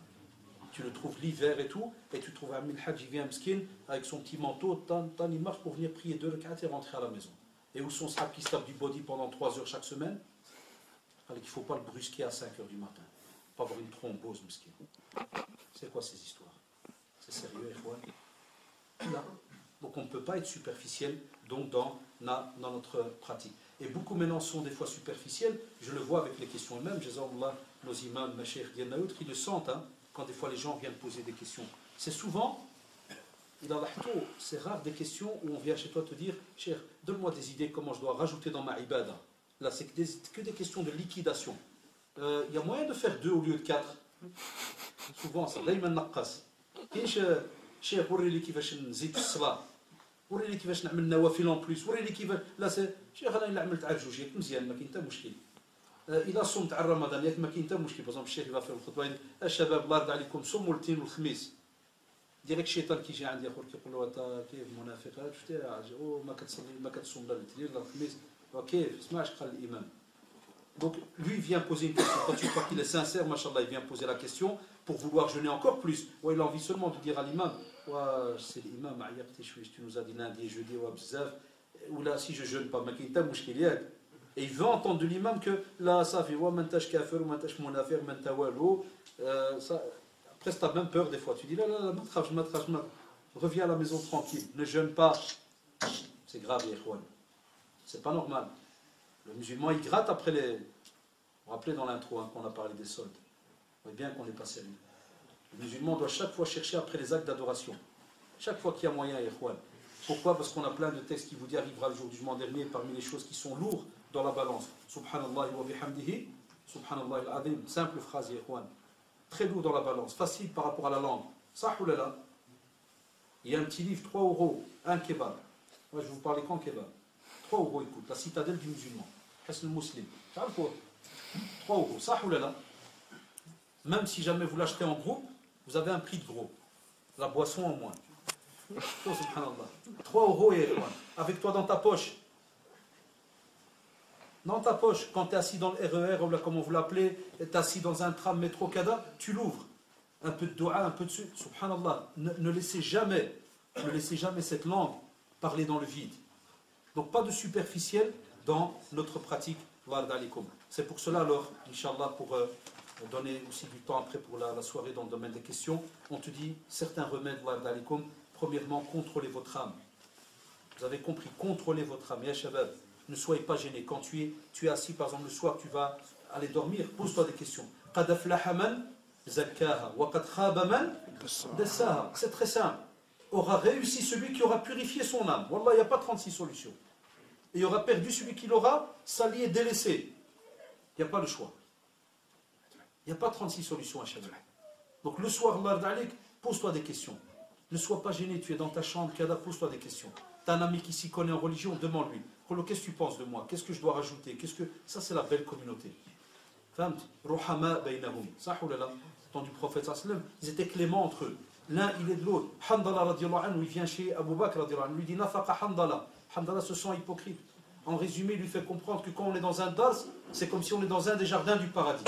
Tu le trouves l'hiver et tout, et tu trouves Amil Hajj, il vient miskin, avec son petit manteau, il marche pour venir prier 2 rak'at et rentrer à la maison. Et où son sahab qui se tape du body pendant 3 heures chaque semaine, il ne faut pas le brusquer à 5 heures du matin. Pas avoir une thrombose, miskin. C'est quoi ces histoires? C'est sérieux, Ikhwan? Là. Donc on ne peut pas être superficiel donc dans notre pratique. Et beaucoup maintenant sont des fois superficiels. Je le vois avec les questions elles-mêmes. Jazahullah, nos imams, mes chers, il y en a d'autres qui le sentent quand des fois les gens viennent poser des questions. C'est souvent, c'est rare des questions où on vient chez toi te dire, cher, donne-moi des idées comment je dois rajouter dans ma ibada. Là, c'est que des questions de liquidation. Il y a moyen de faire 2 au lieu de 4. Souvent, ça دايما نقص. كاينش شيخ وريني كيفاش نزيد في الصلاه. وريني كيفاش نعمل نوافل اون بليس. وريني كيفاش لا سي شيخ انا الا عملت على جوج ياك مزيان ما كاين حتى مشكل. الا صمت على رمضان ياك ما كاين حتى مشكل. باغ الشيخ يبغى في الخطبه الشباب الله يرضى عليكم صوموا الاثنين والخميس. ديريكت الشيطان كيجي عندي اخر كيقول له انت كيف منافق شفتي ما كتصلي ما كتصوم لا الاثنين لا الخميس وكيف اسمعش قال الامام. Donc lui vient poser une question. Quand tu crois qu'il est sincère, machallah, il vient poser la question pour vouloir jeûner encore plus. Ouais, il a envie seulement de dire à l'imam, ouais, c'est l'imam, tu nous as dit lundi et jeudi, ouais, bzaf. Ou là, si je jeûne pas, et il veut entendre de l'imam que là, ça fait, ouais, mantash kafir, ou mantash monafir, mantawalo. Après, tu as même peur des fois. Tu dis, là, reviens à la maison tranquille, ne jeûne pas. C'est grave, Ikhwan. C'est pas normal. Le musulman, il gratte après les... Vous vous rappelez dans l'intro qu'on a parlé des soldes. Vous voyez bien qu'on n'est pas sérieux. Le musulman doit chaque fois chercher après les actes d'adoration. Chaque fois qu'il y a moyen, Ikhwan. Pourquoi? Parce qu'on a plein de textes qui vous disent arrivera le jour du jugement dernier parmi les choses qui sont lourdes dans la balance. Subhanallah wa bihamdihi. Subhanallah al-azim. Simple phrase, Ikhwan. Très lourd dans la balance. Facile par rapport à la langue. Ça ou là. Il y a un petit livre, 3 €, un kebab. Moi, je vais vous parler qu'en kebab. 3 €, écoute, la citadelle du musulman. Hasn al-Muslim. Tu vois quoi? 3 €, ça ou là. Même si jamais vous l'achetez en groupe, vous avez un prix de gros. La boisson en moins. Oh, subhanallah. 3 € et avec toi dans ta poche. Dans ta poche, quand tu es assis dans le RER, ou là, comment vous l'appelez, tu es assis dans un tram, métro, kada, tu l'ouvres. Un peu de dua, un peu de sucre. Subhanallah. Ne laissez jamais cette langue parler dans le vide. Donc pas de superficiel dans notre pratique. C'est pour cela alors, Inch'Allah, pour donner aussi du temps après pour la soirée dans le domaine des questions, on te dit certains remèdes. Premièrement, contrôlez votre âme. Vous avez compris, contrôlez votre âme. Ya shabab, ne soyez pas gênés. Quand tu es assis, par exemple, le soir, tu vas aller dormir, pose-toi des questions. Qad aflaha man zakkaha wa qad khaba man dassaha. C'est très simple. Aura réussi celui qui aura purifié son âme. Wallah, il n'y a pas 36 solutions. Et il aura perdu celui qui l'aura sali et délaissé. Il n'y a pas le choix. Il n'y a pas 36 solutions à chaque fois. Donc le soir, pose-toi des questions. Ne sois pas gêné, tu es dans ta chambre, pose-toi des questions. Tu as un ami qui s'y connaît en religion, demande-lui. Qu'est-ce que tu penses de moi? Qu'est-ce que je dois rajouter? Ça, c'est la belle communauté. Ruhama baynahum. Ça, temps du prophète, ils étaient cléments entre eux. L'un, il est de l'autre. Handala radiallahu anhu, il vient chez Abu Bakr radiallahu anhu, lui dit Nafaqa Handala. Handala se sent hypocrite. En résumé, il lui fait comprendre que quand on est dans un dars, c'est comme si on est dans un des jardins du paradis.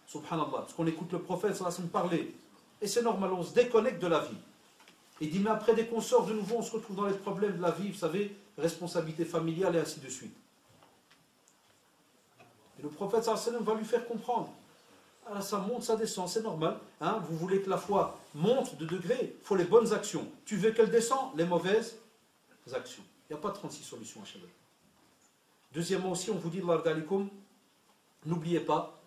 Subhanallah. Parce qu'on écoute le prophète, ça va se parler. Et c'est normal, on se déconnecte de la vie. Il dit, mais après, dès qu'on sort de nouveau, on se retrouve dans les problèmes de la vie, vous savez, responsabilité familiale et ainsi de suite. Et le prophète sallallahu alayhi wa sallam va lui faire comprendre. Alors ça monte, ça descend, c'est normal. Hein, vous voulez que la foi monte de degré, il faut les bonnes actions. Tu veux qu'elle descende, les mauvaises actions. Il n'y a pas 36 solutions à Shabbat. Deuxièmement aussi, on vous dit, n'oubliez pas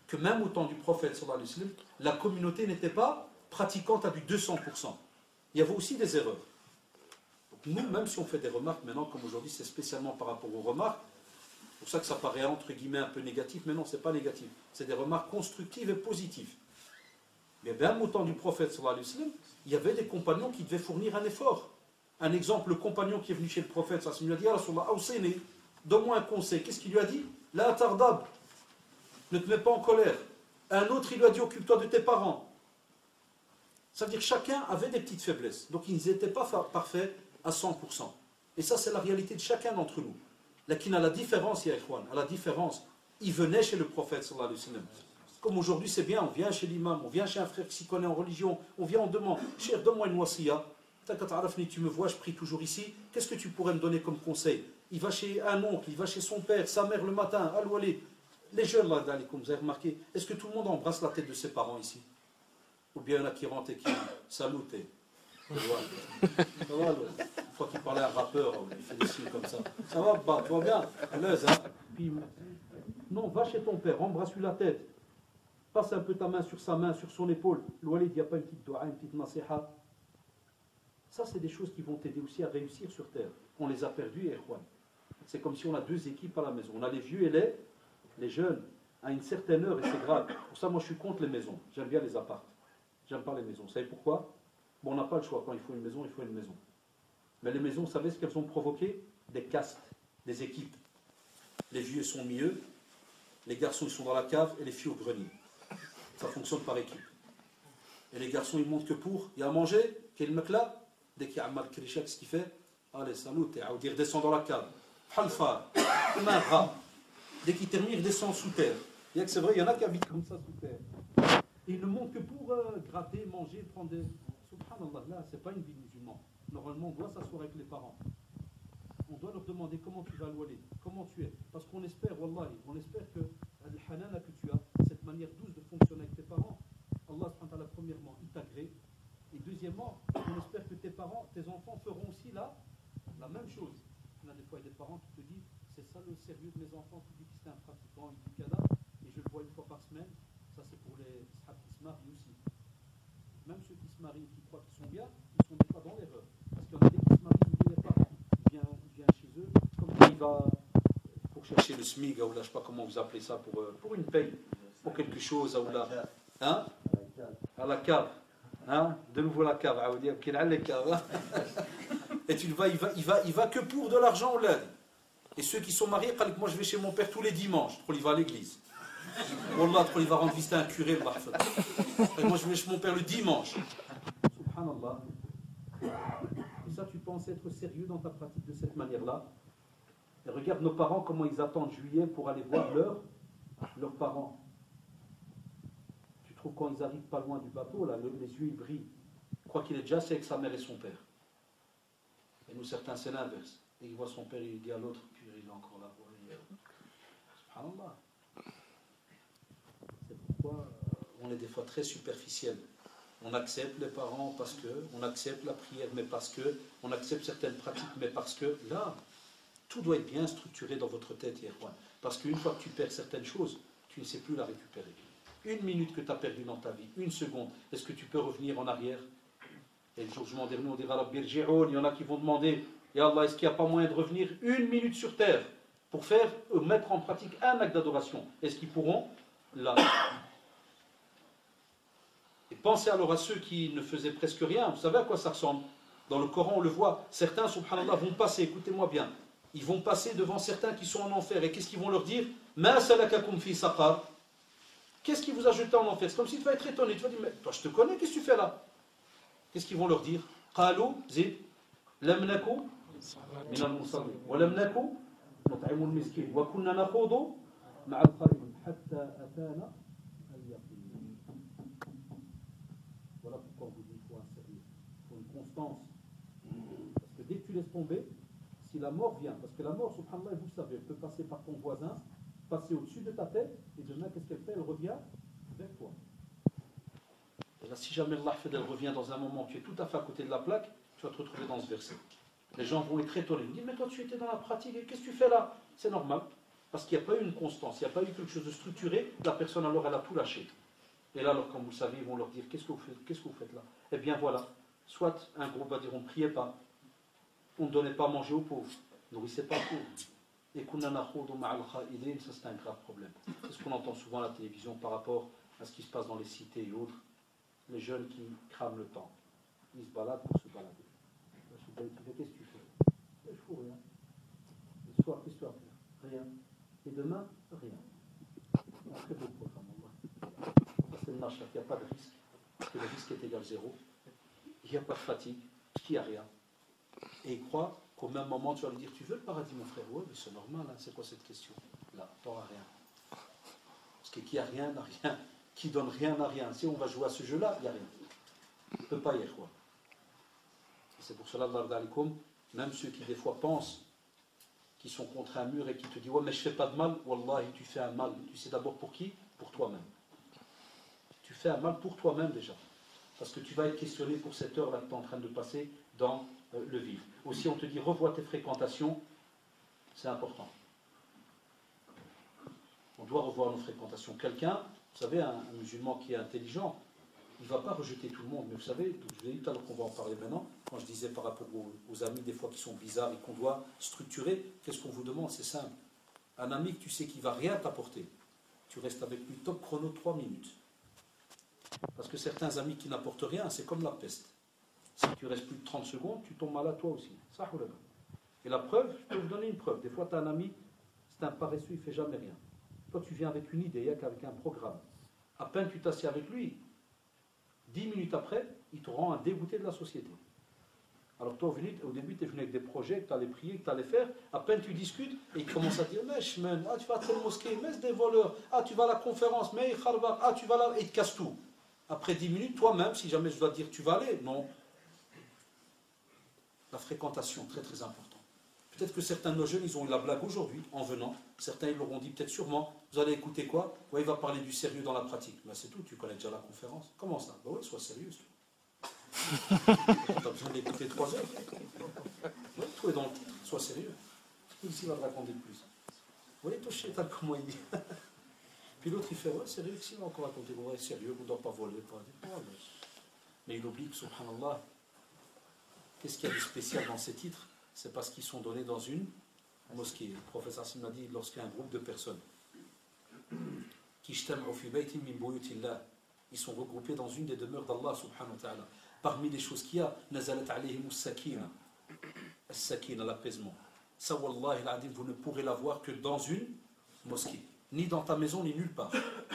que même au temps du prophète sallallahu alayhi wa sallam, la communauté n'était pas pratiquante à du 200%. Il y avait aussi des erreurs. Donc nous, même si on fait des remarques maintenant, comme aujourd'hui, c'est spécialement par rapport aux remarques, c'est pour ça que ça paraît entre guillemets un peu négatif, mais non, ce n'est pas négatif. C'est des remarques constructives et positives. Mais même au temps du prophète sallallahu alayhi wa sallam, il y avait des compagnons qui devaient fournir un effort. Un exemple, le compagnon qui est venu chez le prophète sallallahu alayhi wa sallam, lui a dit, ah, Rasulullah, awsini, donne-moi un conseil. Qu'est-ce qu'il lui a dit? La tardab, ne te mets pas en colère. Un autre, il lui a dit, occupe-toi de tes parents. Ça veut dire que chacun avait des petites faiblesses. Donc ils n'étaient pas parfaits à 100%. Et ça, c'est la réalité de chacun d'entre nous. Lakin à la différence, ya ikhwan, à la différence, il venait chez le prophète sallallahu alayhi wa sallam. Comme aujourd'hui, c'est bien, on vient chez l'imam, on vient chez un frère qui s'y connaît en religion, on vient, on demande, cher, donne-moi une wasiya. Tu me vois, je prie toujours ici, qu'est-ce que tu pourrais me donner comme conseil? Il va chez un oncle, il va chez son père, sa mère le matin, al-Walid. Les jeunes là, comme vous avez remarqué, est-ce que tout le monde embrasse la tête de ses parents ici? Ou bien il y en a qui rentrent et qui salutent. Une fois qu'il parlait à un rappeur, il fait des signes comme ça. Ça va, bah, tu vas bien? À l'aise, hein? Puis, non, va chez ton père, embrasse-lui la tête. Passe un peu ta main sur sa main, sur son épaule. L'Oualid, il n'y a pas une petite doua, une petite nasiha. Ça, c'est des choses qui vont t'aider aussi à réussir sur terre. On les a perdus, et c'est comme si on a deux équipes à la maison. On a les vieux et les jeunes. À une certaine heure, et c'est grave. Pour ça, moi, je suis contre les maisons. J'aime bien les apparts. J'aime pas les maisons. Vous savez pourquoi? Bon, on n'a pas le choix. Quand il faut une maison, il faut une maison. Mais les maisons, vous savez ce qu'elles ont provoqué? Des castes, des équipes. Les vieux sont au milieu, les garçons ils sont dans la cave et les filles au grenier. Ça fonctionne par équipe. Et les garçons ils montent que pour, il y a à manger, quel mec là? Dès qu'il y a un mal krichak, ce qu'il fait, allez, salut, il redescend dans la cave. Halfa, dès qu'il termine, il descend sous terre. Il y a que c'est vrai, il y en a qui habitent comme ça sous terre. Et ils ne montent que pour gratter, manger, prendre des. Subhanallah, là, c'est pas une vie musulmane. Normalement, on doit s'asseoir avec les parents. On doit leur demander comment tu vas louer, comment tu es. Parce qu'on espère, wallahi, on espère que le hanana que tu as, cette manière douce de fonctionner avec tes parents, Allah subhanahu wa ta'ala, premièrement, il t'agrée. Et deuxièmement, on espère que tes parents, tes enfants feront aussi là la même chose. Il y a des fois des parents qui te disent, c'est ça le sérieux de mes enfants, tu dis que c'est un pratiquant, il dit kada, et je le vois une fois par semaine. Ça c'est pour les sahabs qui se marient aussi. Même ceux qui se marient, qui croient qu'ils sont bien, ils sont des fois dans l'erreur. Parce qu'il y en a des qui se marient, ils disent les parents. Il vient chez eux, comme il va pour chercher le SMIG, ou là, je ne sais pas comment vous appelez ça, pour une paye, pour quelque chose, ou là, hein, à la cave, hein, de nouveau la cave, et tu le vois, il va que pour de l'argent, là. Et ceux qui sont mariés, moi je vais chez mon père tous les dimanches, pour il va à l'église. Wallah, il va rendre visiter un curé, le mahfad. Moi je vais chez mon père le dimanche. Subhanallah. Et ça, tu penses être sérieux dans ta pratique de cette manière-là? Et regarde nos parents, comment ils attendent juillet pour aller voir leurs parents. Tu trouves quand ils arrivent pas loin du bateau, là, les yeux ils brillent. Je crois qu'il est déjà assis avec sa mère et son père. Et nous, certains, c'est l'inverse. Et il voit son père, il dit à l'autre, puis il est encore là. Subhanallah. C'est pourquoi on est des fois très superficiel. On accepte les parents parce que, on accepte la prière, mais parce que, on accepte certaines pratiques, mais parce que, là, tout doit être bien structuré dans votre tête, Yerwan. Parce qu'une fois que tu perds certaines choses, tu ne sais plus la récupérer. Une minute que tu as perdue dans ta vie, une seconde, est-ce que tu peux revenir en arrière? Et le jugement dernier, on dira, il y en a qui vont demander, Ya Allah, est-ce qu'il n'y a pas moyen de revenir une minute sur terre pour mettre en pratique un acte d'adoration? Est-ce qu'ils pourront? Là. Et pensez alors à ceux qui ne faisaient presque rien. Vous savez à quoi ça ressemble? Dans le Coran, on le voit. Certains, subhanallah, vont passer, écoutez-moi bien, ils vont passer devant certains qui sont en enfer. Et qu'est-ce qu'ils vont leur dire? Ma salakakum fi saqar. Qu'est-ce qui vous a jeté en enfer? C'est comme si tu vas être étonné. Tu vas dire, mais toi, je te connais, qu'est-ce que tu fais là? Qu'est-ce qu'ils vont leur dire? Qalu zid lam naku min al-musallin wa lam naku nut'imu al-miskin wa kunna nakhudu ma'a al-kha'idin hatta atana al-yaqin. Voilà pourquoi on vous dit qu'il faut un sérieux, il faut une constance. Parce que dès que tu laisses tomber, si la mort vient, parce que la mort, subhanallah, vous le savez, elle peut passer par ton voisin, passer au-dessus de ta tête, et demain, qu'est-ce qu'elle fait? Elle revient vers toi. Et là, si jamais Allah fait d'elle revient dans un moment, tu es tout à fait à côté de la plaque, tu vas te retrouver dans ce verset. Les gens vont être étonnés. Ils disent, mais toi, tu étais dans la pratique, et qu'est-ce que tu fais là? C'est normal. Parce qu'il n'y a pas eu une constance, il n'y a pas eu quelque chose de structuré, la personne alors, elle a tout lâché. Et là, alors, comme vous le savez, ils vont leur dire, qu'est-ce que vous faites là? Eh bien, voilà. Soit un groupe va dire, on ne priait pas, on ne donnait pas à manger aux pauvres, nourrissait pas aux pauvres. Et ça c'est un grave problème. C'est ce qu'on entend souvent à la télévision par rapport à ce qui se passe dans les cités et autres. Les jeunes qui crament le temps. Ils se baladent pour se balader. Qu'est-ce que tu fais? Je fous rien. Le soir, qu'est-ce que tu vas faire? Rien. Et demain, rien. Un très beau programme. C'est le nachat, il n'y a pas de risque. Parce que le risque est égal à zéro. Il n'y a pas de fatigue. Il n'y a rien. Et il croit qu'au même moment, tu vas lui dire, tu veux le paradis, mon frère? Oui, mais c'est normal, hein. C'est quoi cette question? Là, tu n'auras rien. Parce que qui a rien, n'a rien. Qui donne rien, n'a rien. Si on va jouer à ce jeu-là, il n'y a rien. Il ne peut pas y être. C'est pour cela, même ceux qui des fois pensent qu'ils sont contre un mur et qui te disent, ouais, mais je ne fais pas de mal, Wallahi, tu fais un mal. Tu sais d'abord pour qui? Pour toi-même. Tu fais un mal pour toi-même déjà. Parce que tu vas être questionné pour cette heure-là que tu es en train de passer dans le vif. Aussi, on te dit, revois tes fréquentations, c'est important. On doit revoir nos fréquentations. Quelqu'un, vous savez, un musulman qui est intelligent, il ne va pas rejeter tout le monde. Mais vous savez, je vous ai dit tout à l'heure qu'on va en parler maintenant, quand je disais par rapport aux amis des fois qui sont bizarres et qu'on doit structurer, qu'est-ce qu'on vous demande? C'est simple. Un ami que tu sais qu'il ne va rien t'apporter, tu restes avec lui top chrono 3 minutes. Parce que certains amis qui n'apportent rien, c'est comme la peste. Si tu restes plus de 30 secondes, tu tombes malade toi aussi. Ça, et la preuve, je peux vous donner une preuve. Des fois, tu as un ami, c'est un paresseux, il ne fait jamais rien. Toi, tu viens avec une idée, il n'y a qu'avec un programme. À peine tu t'assieds avec lui, 10 minutes après, il te rend un dégoûté de la société. Alors toi, au début, tu es venu avec des projets que tu allais prier, que tu allais faire. À peine tu discutes, et il commence à dire, mais chemin, tu vas à telle mosquée, mais c'est des voleurs. Ah, tu vas à la conférence, mais ah, tu vas là, et il te casse tout. Après 10 minutes, toi-même, si jamais je dois te dire, tu vas aller, non. La fréquentation, très très important. Peut-être que certains de nos jeunes, ils ont eu la blague aujourd'hui, en venant. Certains, ils leur ont dit peut-être sûrement, vous allez écouter quoi? Ouais, il va parler du sérieux dans la pratique. Ben, c'est tout, tu connais déjà la conférence. Comment ça? Ben oui, sois sérieux. Tu as besoin d'écouter 3 heures. Ouais, tout est dans le titre, sois sérieux. Ici, il va te raconter plus. Vous voyez, toi, chez comment il dit. Puis l'autre, il fait, ouais, sérieux, ici, il va encore raconter, ouais, sérieux, vous ne doit pas voler. Mais il oublie que, subhanallah, qu'est-ce qu'il y a de spécial dans ces titres? C'est parce qu'ils sont donnés dans une mosquée. Le professeur Hassim m'a dit, lorsqu'il y a un groupe de personnes qui ils sont regroupés dans une des demeures d'Allah subhanahu wa ta'ala. Parmi les choses qu'il y a, nazalat alayhim as-sakina. As-sakina, l'apaisement. Ça, wallahi al-adim, vous ne pourrez l'avoir que dans une mosquée. Ni dans ta maison, ni nulle part.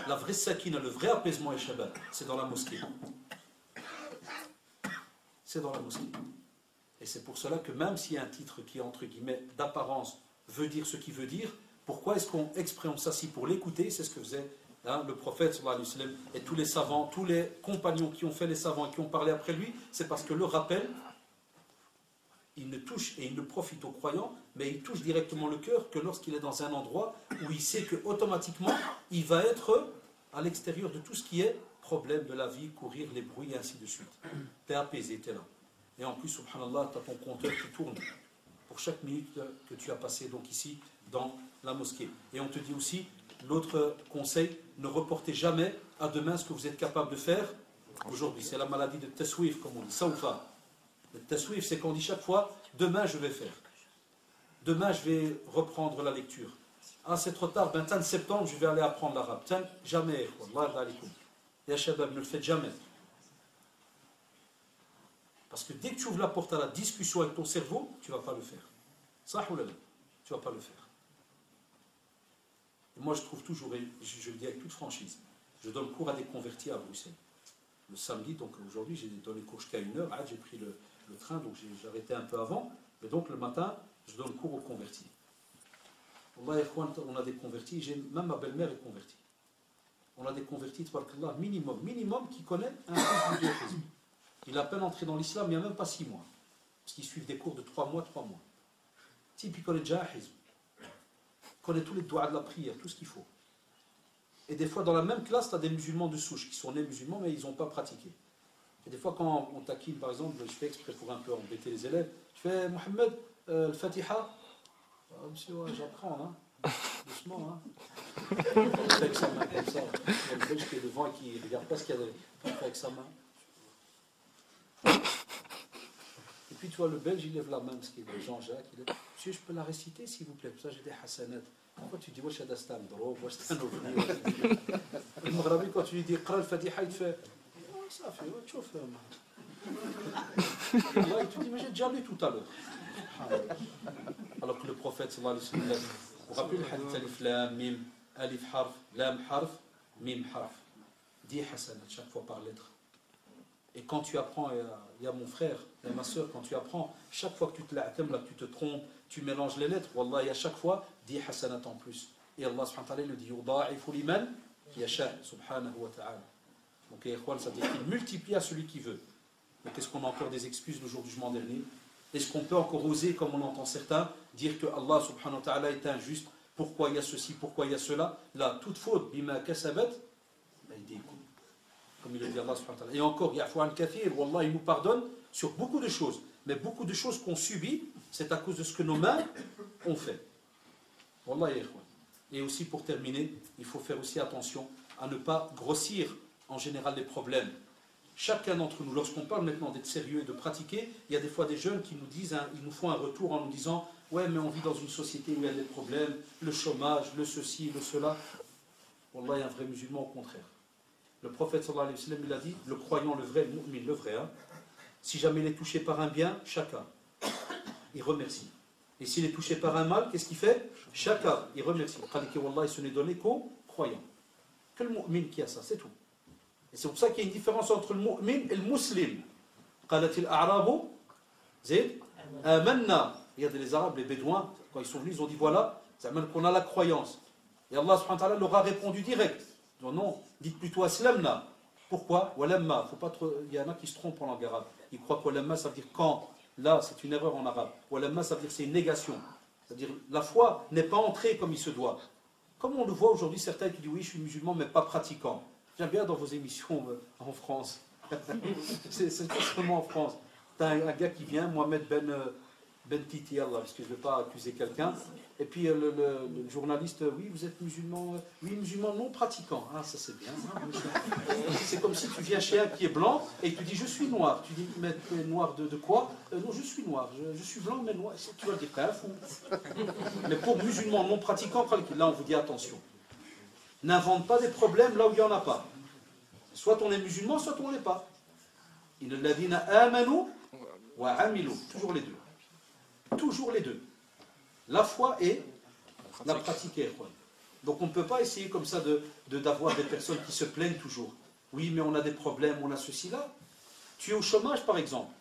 La vraie sakina, le vrai apaisement et shabbat, c'est dans la mosquée. C'est dans la mosquée. Et c'est pour cela que même s'il y a un titre qui, entre guillemets, d'apparence, veut dire ce qu'il veut dire, pourquoi est-ce qu'on exprime, on s'assit pour l'écouter? C'est ce que faisait le prophète sallallahu alayhi wa sallam, et tous les savants, tous les compagnons qui ont fait les savants et qui ont parlé après lui, c'est parce que le rappel, il ne touche et il ne profite aux croyants, mais il touche directement le cœur que lorsqu'il est dans un endroit où il sait que automatiquement il va être à l'extérieur de tout ce qui est problème de la vie, courir, les bruits et ainsi de suite. Tu es apaisé, tu es là. Et en plus, subhanallah, tu as ton compteur qui tourne pour chaque minute que tu as passé donc ici dans la mosquée. Et on te dit aussi, l'autre conseil, ne reportez jamais à demain ce que vous êtes capable de faire aujourd'hui. C'est la maladie de taswif, comme on dit, sawfa. Le taswif, c'est qu'on dit chaque fois, demain je vais faire. Demain je vais reprendre la lecture. Ah, c'est trop tard, 21 septembre, je vais aller apprendre l'arabe. Jamais, wallah alaikum. Ya shabab, ne le faites jamais. Parce que dès que tu ouvres la porte à la discussion avec ton cerveau, tu ne vas pas le faire. Ça ou là, tu ne vas pas le faire. Et moi, je trouve toujours, et je le dis avec toute franchise, je donne cours à des convertis à Bruxelles. Le samedi, donc aujourd'hui, j'ai donné cours jusqu'à 1h. Ah, j'ai pris le train, donc j'ai arrêté un peu avant. Mais donc le matin, je donne cours aux convertis. On a des convertis, même ma belle-mère est convertie. On a des convertis, minimum, qui connaît un peu de judaïsme. Il a à peine entré dans l'islam, il n'y a même pas 6 mois. Parce qu'ils suivent des cours de 3 mois. Type, il connaît déjà un hizb. connaît tous les doigts de la prière, tout ce qu'il faut. Et des fois, dans la même classe, tu as des musulmans de souche qui sont nés musulmans, mais ils n'ont pas pratiqué. Et des fois, quand on taquine, par exemple, je fais exprès pour un peu embêter les élèves, je fais Mohamed, le Fatiha. Ah, monsieur, ouais, j'apprends, hein. Doucement, hein. Il fait avec sa main comme ça. Il y a le Belge qui est devant et qui ne regarde pas ce qu'il y a derrière. Il fait avec sa main. Et puis, tu vois, le Belge, il lève la main, parce qu'il est Jean-Jacques. Il dit, monsieur, je peux la réciter, s'il vous plaît. Pour ça, j'ai des hasanat. Pourquoi tu dis, wesh, hada c'est un drôle, wesh, c'est un ovni. Le Maghrabi, quand tu lui dis, Qra al-Fatiha, il te fait, oh, ça fait, ouais, tu fais, là, il te dit, mais j'ai déjà lu tout à l'heure. Alors que le prophète, sallallahu alayhi wa sallam, vous vous rappelez le hadith alif lam mim, alif harf, lam harf, mim harf. 10 hasanat chaque fois par lettre. Et quand tu apprends, il y a mon frère, il y a ma soeur, quand tu apprends, chaque fois que tu te l'attemes, là, tu te trompes, tu mélanges les lettres, wallah, il y a chaque fois 10 hasanat en plus. Et Allah subhanahu wa ta'ala le dit, yuda'ifu liman yasha, subhanahu wa ta'ala. Donc, ça veut dire qu'il multiplie à celui qui veut. Donc, est-ce qu'on a encore des excuses le jour du jugement dernier? Est-ce qu'on peut encore oser, comme on entend certains, dire que Allah subhanahu wa ta'ala est injuste? Pourquoi il y a ceci, pourquoi il y a cela? Là, toute faute, bima kasabat, comme il le dit Allah subhanahu wa ta'ala. Et encore, ya'fu an kathir, wallah, il nous pardonne sur beaucoup de choses. Mais beaucoup de choses qu'on subit, c'est à cause de ce que nos mains ont fait. Wallah, ya ikhwan. Et aussi, pour terminer, il faut faire aussi attention à ne pas grossir en général les problèmes. Chacun d'entre nous, lorsqu'on parle maintenant d'être sérieux et de pratiquer, il y a des fois des jeunes qui nous disent, ils nous font un retour en nous disant « Ouais, mais on vit dans une société où il y a des problèmes, le chômage, le ceci, le cela. » Wallah, il y a un vrai musulman au contraire. Le prophète sallallahu alayhi wa sallam, il a dit, le croyant, le vrai, le mu'min, le vrai, hein, si jamais il est touché par un bien, chacun, il remercie. Et s'il est touché par un mal, qu'est-ce qu'il fait? Chacun, il remercie. Wallah, il se n'est donné qu'aux croyants. Que le mu'min qui a ça, c'est tout. Et c'est pour ça qu'il y a une différence entre le mu'min et le muslim. Qalatil a'rabu zid amanna. Regardez les Arabes, les Bédouins, quand ils sont venus, ils ont dit voilà, ça amène qu'on a la croyance. Et Allah subhanahu wa ta'ala leur a répondu direct. Ils ont dit non, dites plutôt aslamna. Pourquoi? Walamma. Faut pas trop, il y en a qui se trompent en langue arabe. Ils croient que walamma ça veut dire quand. Là, c'est une erreur en arabe. Walamma ça veut dire c'est une négation. C'est-à-dire la foi n'est pas entrée comme il se doit. Comme on le voit aujourd'hui, certains qui disent oui, je suis musulman, mais pas pratiquant. J'aime bien dans vos émissions en France. C'est tout simplement en France. Tu as un gars qui vient, Mohamed Ben Titi, Allah, parce que je ne veux pas accuser quelqu'un. Et puis le journaliste, oui, vous êtes musulman, oui, musulman non pratiquant. Ah, ça c'est bien. Hein, c'est comme si tu viens chez un qui est blanc et tu dis je suis noir. Tu dis mais tu es noir de quoi? Non, je suis noir. Je suis blanc mais noir. Tu vas le dire, t'es un fou. Mais pour musulman non pratiquant, là on vous dit attention. N'invente pas des problèmes là où il n'y en a pas. Soit on est musulman, soit on ne l'est pas. Innalladhina amanu wa amilu. Toujours les deux. Toujours les deux. La foi et la pratique. Donc on ne peut pas essayer comme ça d'avoir des personnes qui se plaignent toujours. Oui, mais on a des problèmes, on a ceci là. Tu es au chômage par exemple.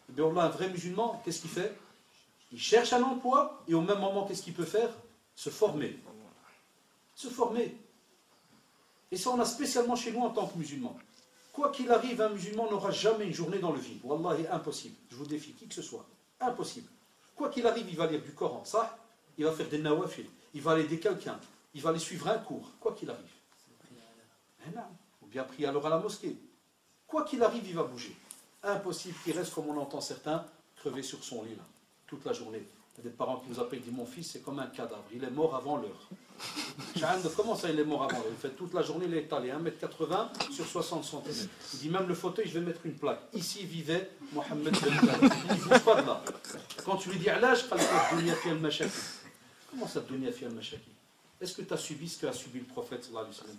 Eh bien, on a un vrai musulman, qu'est-ce qu'il fait? Il cherche un emploi et au même moment, qu'est-ce qu'il peut faire? Se former. Se former. Et ça, on a spécialement chez nous en tant que musulmans. Quoi qu'il arrive, un musulman n'aura jamais une journée dans le vide. Wallahi, impossible. Je vous défie, qui que ce soit. Impossible. Quoi qu'il arrive, il va lire du Coran, ça. Il va faire des nawafil. Il va aller aider quelqu'un. Il va aller suivre un cours. Quoi qu'il arrive. Ou bien prier alors à la mosquée. Quoi qu'il arrive, il va bouger. Impossible qu'il reste, comme on entend certains, crevé sur son lit, là, toute la journée. Il y a des parents qui nous appellent, disent mon fils, c'est comme un cadavre. Il est mort avant l'heure. Comment ça, il est mort avant l'heure? Il fait toute la journée, il est étalé 1,80 m sur 60 cm. Il dit même le fauteuil, je vais mettre une plaque. Ici vivait Mohamed Ben Talib. Il ne bouge pas de là. Quand tu lui dis à l'âge, comment ça, dunya fi al-mashaki? Est-ce que tu as subi ce qu'a subi le prophète sallallahu alayhi wa sallam?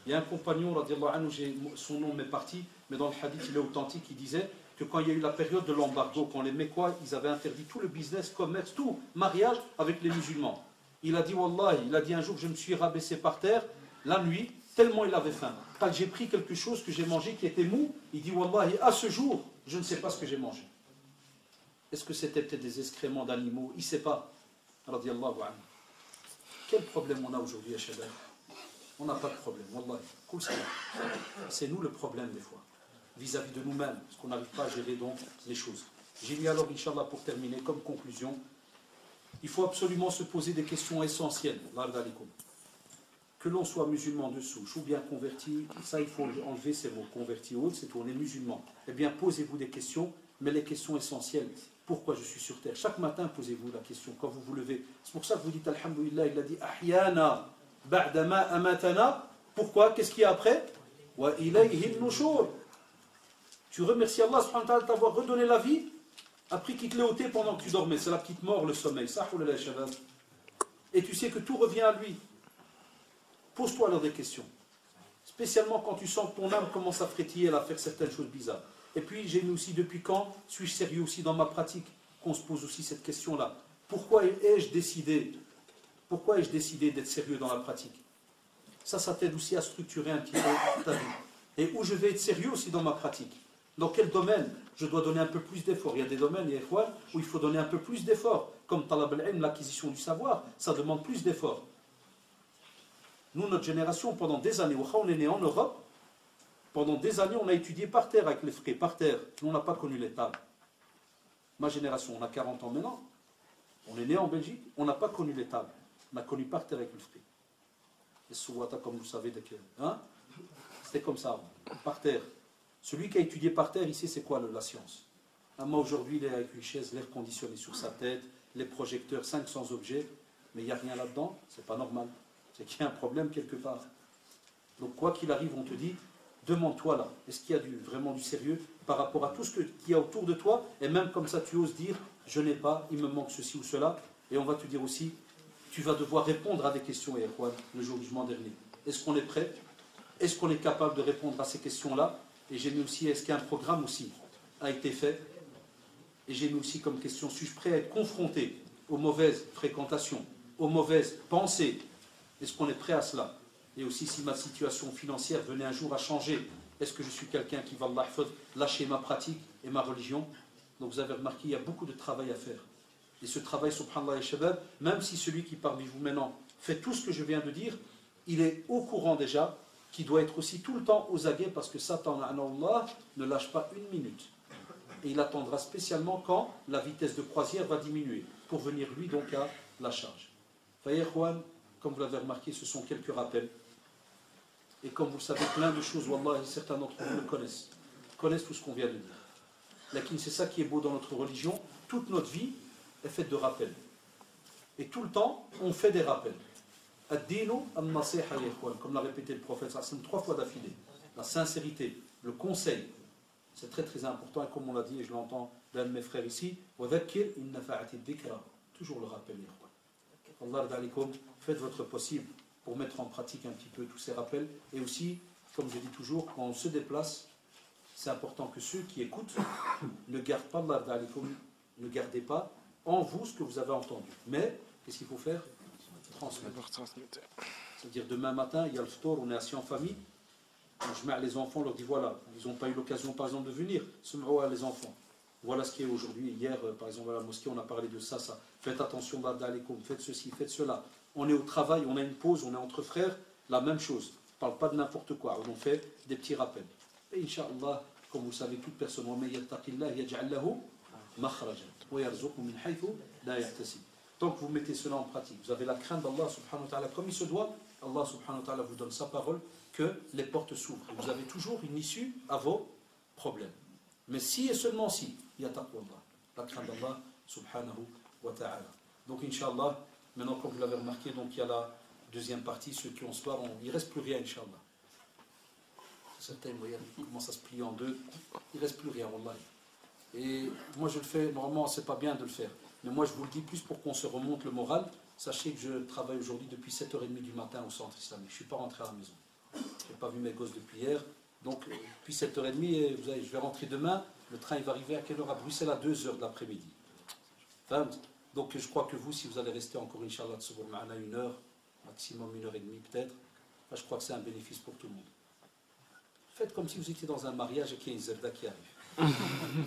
Il y a un compagnon, radiallahu anhu, son nom m'est parti, mais dans le hadith, il est authentique, il disait que quand il y a eu la période de l'embargo, quand les Mécois, ils avaient interdit tout le business, commerce, tout, mariage avec les musulmans. Il a dit, Wallah, il a dit un jour, je me suis rabaissé par terre, la nuit, tellement il avait faim. Quand j'ai pris quelque chose que j'ai mangé qui était mou, il dit, Wallah, à ce jour, je ne sais pas ce que j'ai mangé. Est-ce que c'était peut-être des excréments d'animaux? Il ne sait pas. Radiallahu anhu. Quel problème on a aujourd'hui à Shabbat? On n'a pas de problème, Wallah. C'est nous le problème des fois, vis-à-vis de nous-mêmes, parce qu'on n'arrive pas à gérer donc les choses. J'ai mis alors, Inch'Allah, pour terminer, comme conclusion, Il faut absolument se poser des questions essentielles. Que l'on soit musulman de souche ou bien converti, ça il faut enlever ces mots, converti ou autre, c'est tout, on est musulman. Eh bien posez-vous des questions, mais les questions essentielles. Pourquoi je suis sur terre? Chaque matin posez-vous la question, quand vous vous levez. C'est pour ça que vous dites Alhamdulillah, il a dit Ahyana ba'dama amatana. Pourquoi? Qu'est-ce qu'il y a après? Wa ilayhi nushur. Tu remercies Allah subhanahu wa ta'ala de t'avoir redonné la vie après qu'il te l'ait ôté pendant que tu dormais. C'est la petite mort, le sommeil. Et tu sais que tout revient à lui. Pose-toi alors des questions. Spécialement quand tu sens que ton âme commence à frétiller, à faire certaines choses bizarres. Et puis j'ai mis aussi depuis quand suis-je sérieux aussi dans ma pratique? Qu'on se pose aussi cette question-là. Pourquoi ai-je décidé d'être sérieux dans la pratique? Ça t'aide aussi à structurer un petit peu ta vie. Et où je vais être sérieux aussi dans ma pratique? Dans quel domaine je dois donner un peu plus d'efforts? Il y a des domaines, où il faut donner un peu plus d'efforts. Comme talab al-ilm, l'acquisition du savoir, ça demande plus d'efforts. Nous, notre génération, pendant des années, on est né en Europe, pendant des années, on a étudié par terre avec les frères, par terre. Nous, on n'a pas connu les tables. Ma génération, on a 40 ans maintenant. On est né en Belgique, on n'a pas connu les tables. On a connu par terre avec le frère. Les souwata, comme vous savez, c'était comme ça, par terre. Celui qui a étudié par terre, il sait c'est quoi la science. Moi, aujourd'hui, il est avec une chaise, l'air conditionné sur sa tête, les projecteurs, 500 objets, mais il n'y a rien là-dedans, c'est pas normal. C'est qu'il y a un problème quelque part. Donc quoi qu'il arrive, on te dit, demande-toi là, est-ce qu'il y a vraiment du sérieux par rapport à tout ce qu'il y a autour de toi, et même comme ça tu oses dire, je n'ai pas, il me manque ceci ou cela, et on va te dire aussi, tu vas devoir répondre à des questions, et quoi, le jour du jugement dernier. Est-ce qu'on est prêt? Est-ce qu'on est capable de répondre à ces questions-là? Et j'ai mis aussi, est-ce qu'un programme aussi a été fait? Et j'ai mis aussi comme question, suis-je prêt à être confronté aux mauvaises fréquentations, aux mauvaises pensées? Est-ce qu'on est prêt à cela? Et aussi, si ma situation financière venait un jour à changer, est-ce que je suis quelqu'un qui va lâcher ma pratique et ma religion? Donc vous avez remarqué, il y a beaucoup de travail à faire. Et ce travail, subhanallah et shabab, même si celui qui parmi vous maintenant fait tout ce que je viens de dire, il est au courant déjà qu'il doit être aussi tout le temps aux aguets, parce que Satan, Allah, ne lâche pas une minute. Et il attendra spécialement quand la vitesse de croisière va diminuer, pour venir lui donc à la charge. Comme vous l'avez remarqué, ce sont quelques rappels. Et comme vous le savez, plein de choses, wallah, certains d'entre vous le connaissent tout ce qu'on vient de dire. Lakin, c'est ça qui est beau dans notre religion. Toute notre vie est faite de rappels. Et tout le temps, on fait des rappels. Ad-dinu an-nasiha, comme l'a répété le prophète 3 fois d'affilée. La sincérité, le conseil, c'est très très important. Et comme on l'a dit, et je l'entends d'un de mes frères ici, toujours le rappel. Allah d'alikum, faites votre possible pour mettre en pratique un petit peu tous ces rappels. Et aussi, comme je dis toujours, quand on se déplace, c'est important que ceux qui écoutent ne gardent pas, Allah d'alikum, ne gardez pas en vous ce que vous avez entendu. Mais, qu'est-ce qu'il faut faire? Transmettre. C'est-à-dire, demain matin, il y a le ftour, on est assis en famille, je mets les enfants, on leur dit voilà, ils n'ont pas eu l'occasion par exemple de venir, les enfants. Voilà ce qui est aujourd'hui. Hier, par exemple, à la mosquée, on a parlé de ça. Faites attention, faites ceci, faites cela. On est au travail, on a une pause, on est entre frères, la même chose. On ne parle pas de n'importe quoi. On fait des petits rappels. Et Inch'Allah, comme vous le savez, toute personne, tant que vous mettez cela en pratique, vous avez la crainte d'Allah subhanahu wa ta'ala comme il se doit, Allah subhanahu wa ta'ala vous donne sa parole, que les portes s'ouvrent. Vous avez toujours une issue à vos problèmes. Mais si et seulement si, il y a taqwallah, la crainte d'Allah subhanahu wa ta'ala. Donc Inch'Allah, maintenant comme vous l'avez remarqué, donc il y a la deuxième partie, ceux qui ont ce soir, il ne reste plus rien Inch'Allah. Certains, vous voyez, commencent à se plier en deux, il ne reste plus rien, wallah. Et moi je le fais, normalement c'est pas bien de le faire, mais moi je vous le dis plus pour qu'on se remonte le moral. Sachez que je travaille aujourd'hui depuis 7h30 du matin au centre islamique, je ne suis pas rentré à la maison. Je n'ai pas vu mes gosses depuis hier. Donc, depuis 7h30, et vous savez, je vais rentrer demain. Le train il va arriver à quelle heure? À Bruxelles, à 2h de l'après-midi. Donc, je crois que vous, si vous allez rester encore, Inch'Allah, à 1h, maximum 1h30 peut-être, je crois que c'est un bénéfice pour tout le monde. Faites comme si vous étiez dans un mariage et qu'il y a une zerda qui arrive.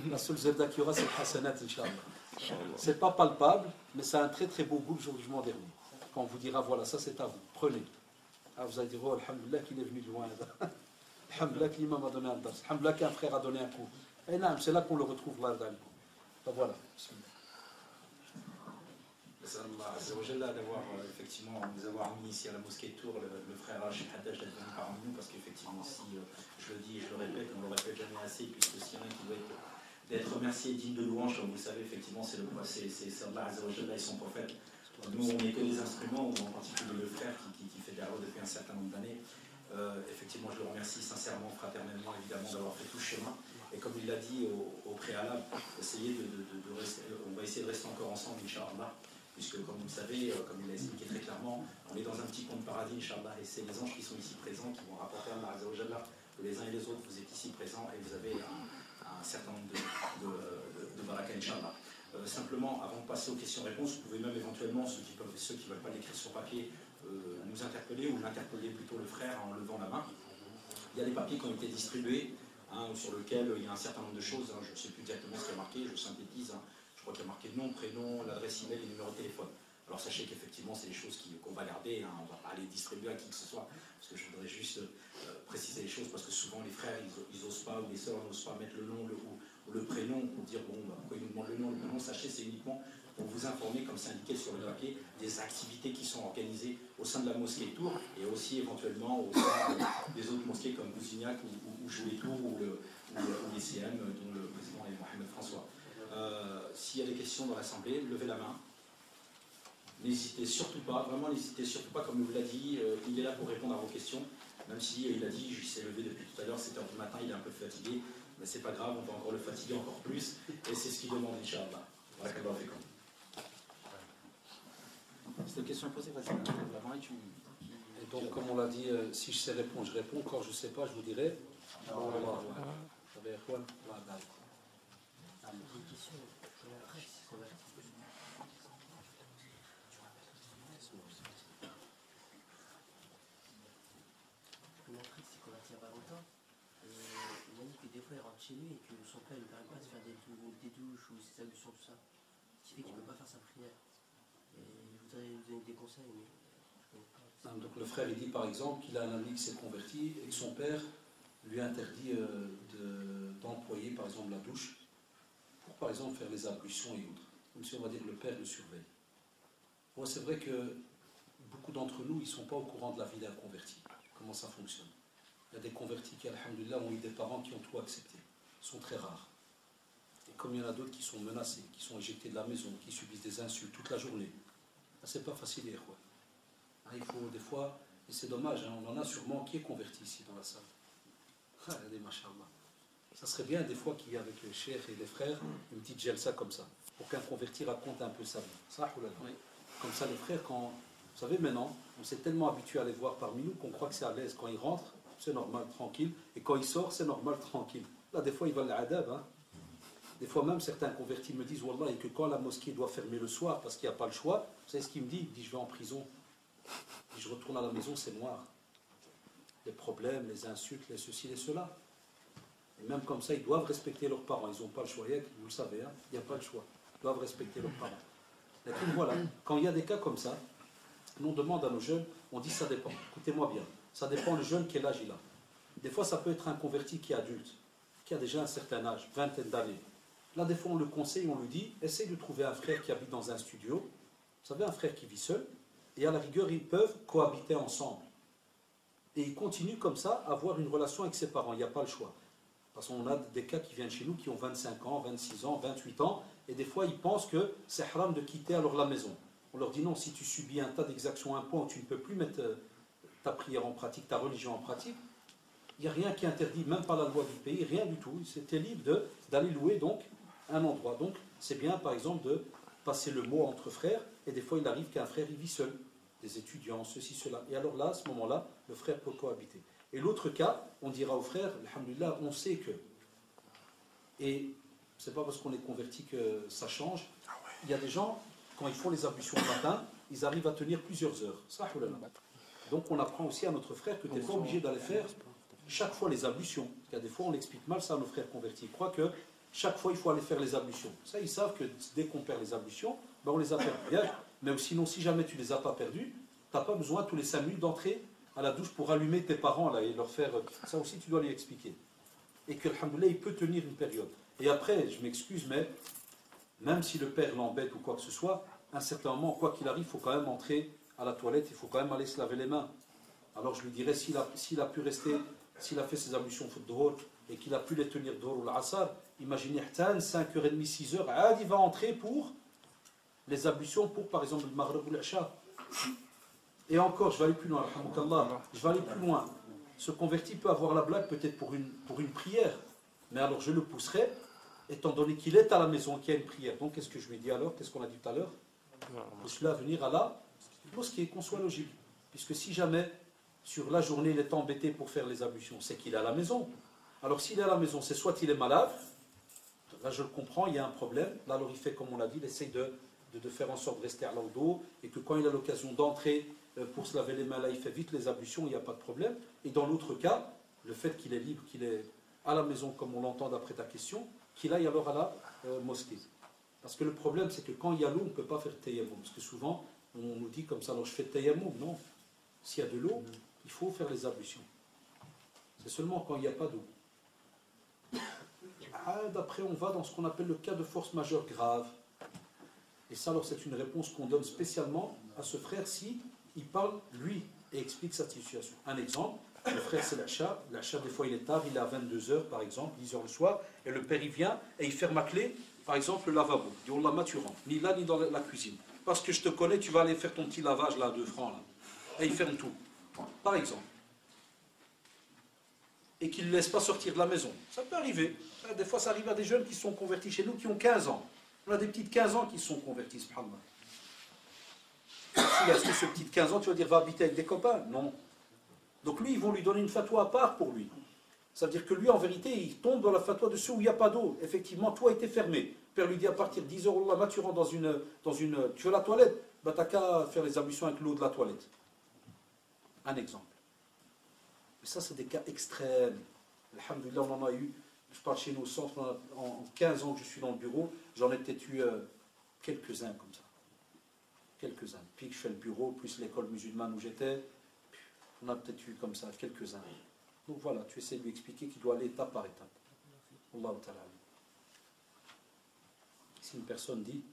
La seule zerda qu'il y aura, c'est le hasanat, Inch'Allah. C'est pas palpable, mais c'est un très très beau goût le jour du jugement dernier. Quand on vous dira, voilà, ça c'est à vous, prenez. Ah, vous allez dire, oh, alhamdoulilah qu'il est venu de loin. Alhamdoulilah que l'imam a donné un dars. Alhamdoulilah qu'un frère a donné un coup. Et non, c'est là qu'on le retrouve là. Ben voilà. d'avoir effectivement nous avoir mis ici à la mosquée de Tours le frère Rachid Haddad d'être venu parmi nous, parce qu'effectivement si je le dis et je le répète, on ne le répète jamais assez, puisque s'il y en a qui doit d'être remercié et digne de louange, comme vous le savez, effectivement c'est Allah Azza wa Jalla et son prophète. Nous on n'est que des instruments, ou en particulier le frère qui fait des routes depuis un certain nombre d'années. Effectivement je le remercie sincèrement, fraternellement évidemment d'avoir fait tout ce chemin. Et comme il l'a dit au préalable, on va essayer de rester encore ensemble, Inch'Allah, puisque comme vous le savez, comme il l'a expliqué très clairement, on est dans un petit conte paradis, Inch'Allah, et c'est les anges qui sont ici présents qui vont rapporter à Allah Azza wa Jalla que les uns et les autres, vous êtes ici présents et vous avez un certain nombre de baraka, Inch'Allah. Simplement, avant de passer aux questions-réponses, vous pouvez même éventuellement, ceux qui ne veulent pas l'écrire sur papier, nous interpeller ou l'interpeller plutôt le frère en levant la main. Il y a des papiers qui ont été distribués, sur lequel il y a un certain nombre de choses, je ne sais plus exactement ce qui est marqué, je synthétise, je crois qu'il y a marqué nom, prénom, l'adresse email et le numéro de téléphone. Alors sachez qu'effectivement c'est des choses qu'on va garder, on ne va pas les distribuer à qui que ce soit, parce que je voudrais juste préciser les choses, parce que souvent les frères ils n'osent pas, ou les sœurs n'osent pas mettre le nom ou le prénom, pour dire bon, pourquoi ils nous demandent le nom, sachez c'est uniquement pour vous informer, comme c'est indiqué sur le papier, des activités qui sont organisées au sein de la mosquée Tours et aussi éventuellement au sein des autres mosquées comme Bousignac ou Joué Tours ou l'ICM dont le président est Mohamed François. S'il y a des questions dans l'Assemblée, levez la main. N'hésitez surtout pas, vraiment n'hésitez surtout pas, comme il vous l'a dit, il est là pour répondre à vos questions, même si il a dit, il s'est levé depuis tout à l'heure, 7h du matin, il est un peu fatigué, mais c'est pas grave, on va encore le fatiguer encore plus, et c'est ce qu'il demande, Inch'Allah. Voilà, qu'Allah fait comme. C'est une question à poser, vas-y. Et donc, comme on l'a dit, si je sais répondre, je réponds. Quand je ne sais pas, je vous dirai. Des fois il rentre chez lui et que son père ne lui permet pas de faire des douches ou ses ablutions, tout ça. Ce qui fait qu'il ne peut pas faire sa prière. Et je voudrais vous donner des conseils, mais donc le frère il dit par exemple qu'il a un ami qui s'est converti et que son père lui interdit d'employer par exemple la douche pour par exemple faire les ablutions et autres. Comme si on va dire que le père le surveille. Bon, c'est vrai que beaucoup d'entre nous ils ne sont pas au courant de la vie d'un converti, comment ça fonctionne. Il y a des convertis qui, alhamdoulilah, ont eu des parents qui ont tout accepté. Ils sont très rares. Et comme il y en a d'autres qui sont menacés, qui sont éjectés de la maison, qui subissent des insultes toute la journée, c'est pas facile, quoi. Il faut des fois, et c'est dommage, on en a sûrement qui est converti ici dans la salle. Regardez, machallah. Ça serait bien des fois qu'il y ait avec les chefs et les frères une petite gelsa comme ça, pour qu'un converti raconte un peu sa vie. Ça, oui. Comme ça, les frères, quand, vous savez, maintenant, on s'est tellement habitué à les voir parmi nous qu'on croit que c'est à l'aise quand ils rentrent. C'est normal, tranquille. Et quand il sort, c'est normal, tranquille. Là, des fois, il va à l'adab. Des fois, même, certains convertis me disent, Wallah, et que quand la mosquée doit fermer le soir, parce qu'il n'y a pas le choix, vous savez ce qu'il me dit? Il dit, je vais en prison. Il dit, je retourne à la maison, c'est noir. Les problèmes, les insultes, les ceci, les cela. Et même comme ça, ils doivent respecter leurs parents. Ils n'ont pas le choix. Vous le savez, il n'y a pas le choix. Ils doivent respecter leurs parents. Et puis voilà, quand il y a des cas comme ça, nous on demande à nos jeunes, on dit, ça dépend. Écoutez-moi bien. Ça dépend le jeune, quel âge il a. Des fois, ça peut être un converti qui est adulte, qui a déjà un certain âge, vingtaine d'années. Là, des fois, on le conseille, on lui dit, essaye de trouver un frère qui habite dans un studio. Vous savez, un frère qui vit seul. Et à la rigueur, ils peuvent cohabiter ensemble. Et ils continuent comme ça à avoir une relation avec ses parents. Il n'y a pas le choix. Parce qu'on a des cas qui viennent chez nous qui ont 25 ans, 26 ans, 28 ans. Et des fois, ils pensent que c'est haram de quitter alors la maison. On leur dit non, si tu subis un tas d'exactions à un point où tu ne peux plus mettre ta prière en pratique, ta religion en pratique, il n'y a rien qui interdit, même pas la loi du pays, rien du tout. C'était libre d'aller louer donc un endroit. Donc c'est bien par exemple de passer le mot entre frères, et des fois il arrive qu'un frère il vit seul, des étudiants, ceci, cela. Et alors là, à ce moment-là, le frère peut cohabiter. Et l'autre cas, on dira au frère, alhamdoulilah, on sait que. Et c'est pas parce qu'on est converti que ça change. Il y a des gens, quand ils font les ablutions le matin, ils arrivent à tenir plusieurs heures. Donc on apprend aussi à notre frère que tu n'es pas obligé d'aller faire chaque fois les ablutions. Il y a des fois on explique mal ça à nos frères convertis. Ils croient que chaque fois il faut aller faire les ablutions. Ça ils savent que dès qu'on perd les ablutions, ben on les a perdues. Mais sinon si jamais tu ne les as pas perdues, tu n'as pas besoin tous les 5 minutes d'entrer à la douche pour allumer tes parents là, et leur faire... Ça aussi tu dois lui expliquer. Et que alhamdoulilah il peut tenir une période. Et après, je m'excuse, mais même si le père l'embête ou quoi que ce soit, à un certain moment, quoi qu'il arrive, il faut quand même entrer à la toilette, il faut quand même aller se laver les mains. Alors je lui dirais, s'il a pu rester, s'il a fait ses ablutions de dhuhr et qu'il a pu les tenir dhuhr ou l'asar, imaginez, 5h30, 6h, il va entrer pour les ablutions pour, par exemple, le maghrib ou l'isha. Et encore, je vais aller plus loin, je vais aller plus loin. Ce converti peut avoir la blague peut-être pour une prière, mais alors je le pousserai, étant donné qu'il est à la maison, qu'il y a une prière. Donc qu'est-ce que je lui dis alors? Qu'est-ce qu'on a dit tout à l'heure? Cela venir à la mosquée, qu'on soit logique. Puisque si jamais, sur la journée, il est embêté pour faire les ablutions, c'est qu'il est à la maison. Alors s'il est à la maison, c'est soit il est malade, là je le comprends, il y a un problème, là alors il fait comme on l'a dit, il essaye de faire en sorte de rester à l'eau, et que quand il a l'occasion d'entrer pour se laver les mains, là il fait vite les ablutions, il n'y a pas de problème. Et dans l'autre cas, le fait qu'il est libre, qu'il est à la maison, comme on l'entend d'après ta question, qu'il aille alors à la mosquée. Parce que le problème, c'est que quand il y a l'eau, on ne peut pas faire tayammum. Parce que souvent, on nous dit comme ça, alors je fais tayammum. Non. S'il y a de l'eau, il faut faire les ablutions. C'est seulement quand il n'y a pas d'eau. D'après, on va dans ce qu'on appelle le cas de force majeure grave. Et ça, alors, c'est une réponse qu'on donne spécialement à ce frère si il parle, lui, et explique sa situation. Un exemple, le frère, c'est l'achat. L'achat, des fois, il est tard, il est à 22h, par exemple, 10h le soir, et le père, il vient, et il ferme à clé, par exemple, le lavabo. Il dit, oh là, tu rentres, ni là, ni dans la cuisine. Parce que je te connais, tu vas aller faire ton petit lavage, là, à 2 francs, là. Et il ferme tout, par exemple. Et qu'il ne laisse pas sortir de la maison. Ça peut arriver. Des fois, ça arrive à des jeunes qui sont convertis chez nous, qui ont 15 ans. On a des petites 15 ans qui sont convertis, subhanallah. Si est-ce que ce petit 15 ans, tu vas dire, va habiter avec des copains? Non. Donc lui, ils vont lui donner une fatwa à part pour lui. Ça veut dire que lui, en vérité, il tombe dans la fatwa de ceux où il n'y a pas d'eau. Effectivement, tout a été fermé. Le père lui dit, à partir de 10 euros, là, tu rentres dans une... Tu veux la toilette? Bah, t'as qu'à faire les ablutions avec l'eau de la toilette. Un exemple. Mais ça, c'est des cas extrêmes. Alhamdulillah, on en a eu. Je parle chez nous au centre, en 15 ans que je suis dans le bureau, j'en ai peut-être eu quelques-uns comme ça. Quelques-uns. Puis que je fais le bureau, plus l'école musulmane où j'étais, on a peut-être eu comme ça quelques-uns. Donc voilà, tu essaies de lui expliquer qu'il doit aller étape par étape. Allahu ta'ala. Si une personne dit,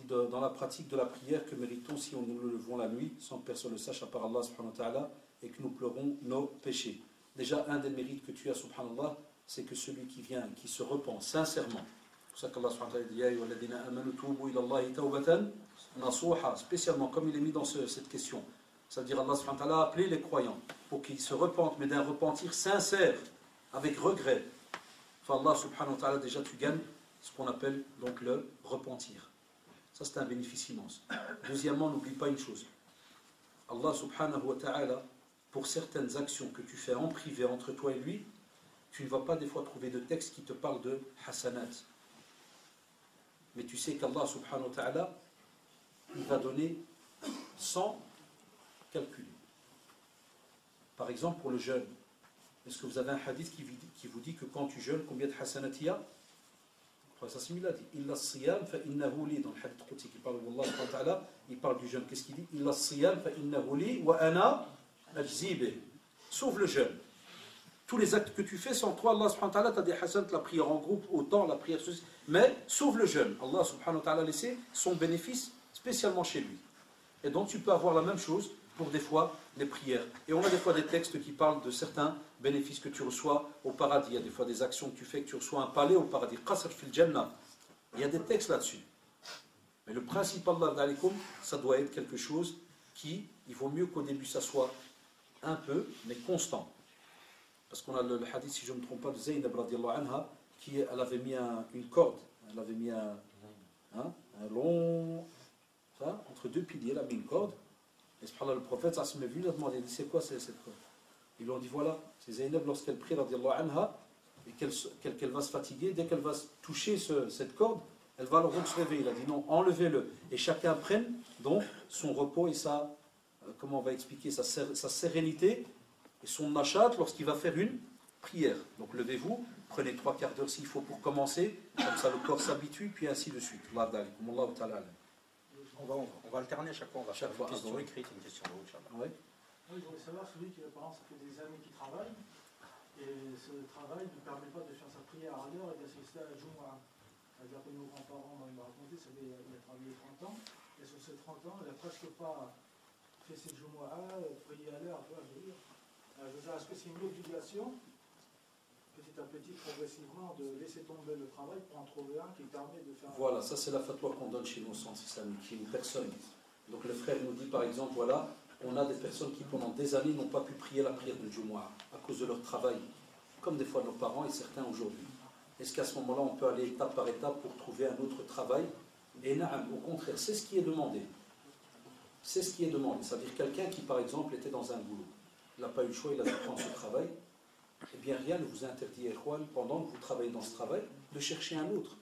dans la pratique de la prière, que méritons si nous nous levons la nuit, sans que personne ne sache à part Allah subhanahu wa ta'ala, et que nous pleurons nos péchés. Déjà, un des mérites que tu as, subhanallah, c'est que celui qui vient, qui se repent sincèrement. C'est pour ça qu'Allah subhanahu wa ta'ala dit, Ya ayyuhalladhina amanu tubu ila Allahi tawbatan nasuha, spécialement, comme il est mis dans cette question. Ça veut dire Allah subhanahu wa ta'ala a appelé les croyants pour qu'ils se repentent, mais d'un repentir sincère, avec regret. Enfin, Allah subhanahu wa ta'ala, déjà, tu gagnes ce qu'on appelle donc le repentir. Ça, c'est un bénéfice immense. Deuxièmement, n'oublie pas une chose. Allah subhanahu wa ta'ala, pour certaines actions que tu fais en privé entre toi et lui, tu ne vas pas des fois trouver de texte qui te parle de hasanat. Mais tu sais qu'Allah subhanahu wa ta'ala, il va donner sans calcul. Par exemple, pour le jeûne, est-ce que vous avez un hadith qui vous dit que quand tu jeûnes, combien de hasanat il y a? Ça c'est il a dit, illa siyam fa innahu li, dans le hadith qudsi qui parle d'Allah subhanahu wa ta'ala, il parle du jeûne. Qu'est-ce qu'il dit? Illa siyam fa innahu li wa ana ajzibe. Sauf le jeûne. Tous les actes que tu fais sans toi, Allah subhanahu wa ta'ala, tu as des hasanat, la prière en groupe, autant la prière, mais sauf le jeûne. Allah subhanahu wa ta'ala a laissé son bénéfice spécialement chez lui. Et donc tu peux avoir la même chose pour des fois les prières. Et on a des fois des textes qui parlent de certains bénéfices que tu reçois au paradis. Il y a des fois des actions que tu fais, que tu reçois un palais au paradis. Qasr fil jannah. Il y a des textes là-dessus. Mais le principe, Allah d'alikum, ça doit être quelque chose qui, il vaut mieux qu'au début ça soit un peu, mais constant. Parce qu'on a le hadith, si je ne me trompe pas, de Zaynab radiallahu anha, qui elle avait mis une corde, elle avait mis un long, ça, entre deux piliers, elle a mis une corde. Et subhanallah, le prophète, ça se m'est vu, il a demandé, c'est quoi cette corde? Ils lui ont dit, voilà, c'est Zaynab lorsqu'elle prie, radiallahu anha, et qu'elle va se fatiguer, dès qu'elle va toucher cette corde, elle va alors se réveiller. Il a dit non, enlevez-le. Et chacun prenne donc son repos et sa, comment on va expliquer, sa sérénité et son nachat lorsqu'il va faire une prière. Donc levez-vous, prenez 3/4 d'heure s'il faut pour commencer, comme ça le corps s'habitue, puis ainsi de suite. On va alterner à chaque fois, on va faire une question écrite, une question orale, Inch'Allah. Oui, je voulais savoir, celui qui, par exemple, ça fait des années qu'il travaille, et ce travail ne permet pas de faire sa prière à l'heure et d'assister à la Jumu'ah. C'est-à-dire que nos grands-parents, moi, ils m'ont raconté, il a travaillé 30 ans, et sur ces 30 ans, il n'a presque pas fait ses Jumu'ah, prié à l'heure, tu vois, je veux dire. Je veux dire, est-ce que c'est une obligation, petit à petit, progressivement, de laisser tomber le travail pour en trouver un qui permet de faire... Voilà, ça c'est la fatwa qu'on donne chez nous au centre islamique, qui est une personne. Donc le frère nous dit par exemple, voilà, on a des personnes qui pendant des années n'ont pas pu prier la prière de Jumu'ah à cause de leur travail, comme des fois nos parents et certains aujourd'hui. Est-ce qu'à ce moment-là, on peut aller étape par étape pour trouver un autre travail? Et non, au contraire, c'est ce qui est demandé. C'est ce qui est demandé. C'est-à-dire quelqu'un qui, par exemple, était dans un boulot. Il n'a pas eu le choix, il a dû prendre ce travail. Eh bien, rien ne vous interdit, Ikhwan, pendant que vous travaillez dans ce travail, de chercher un autre.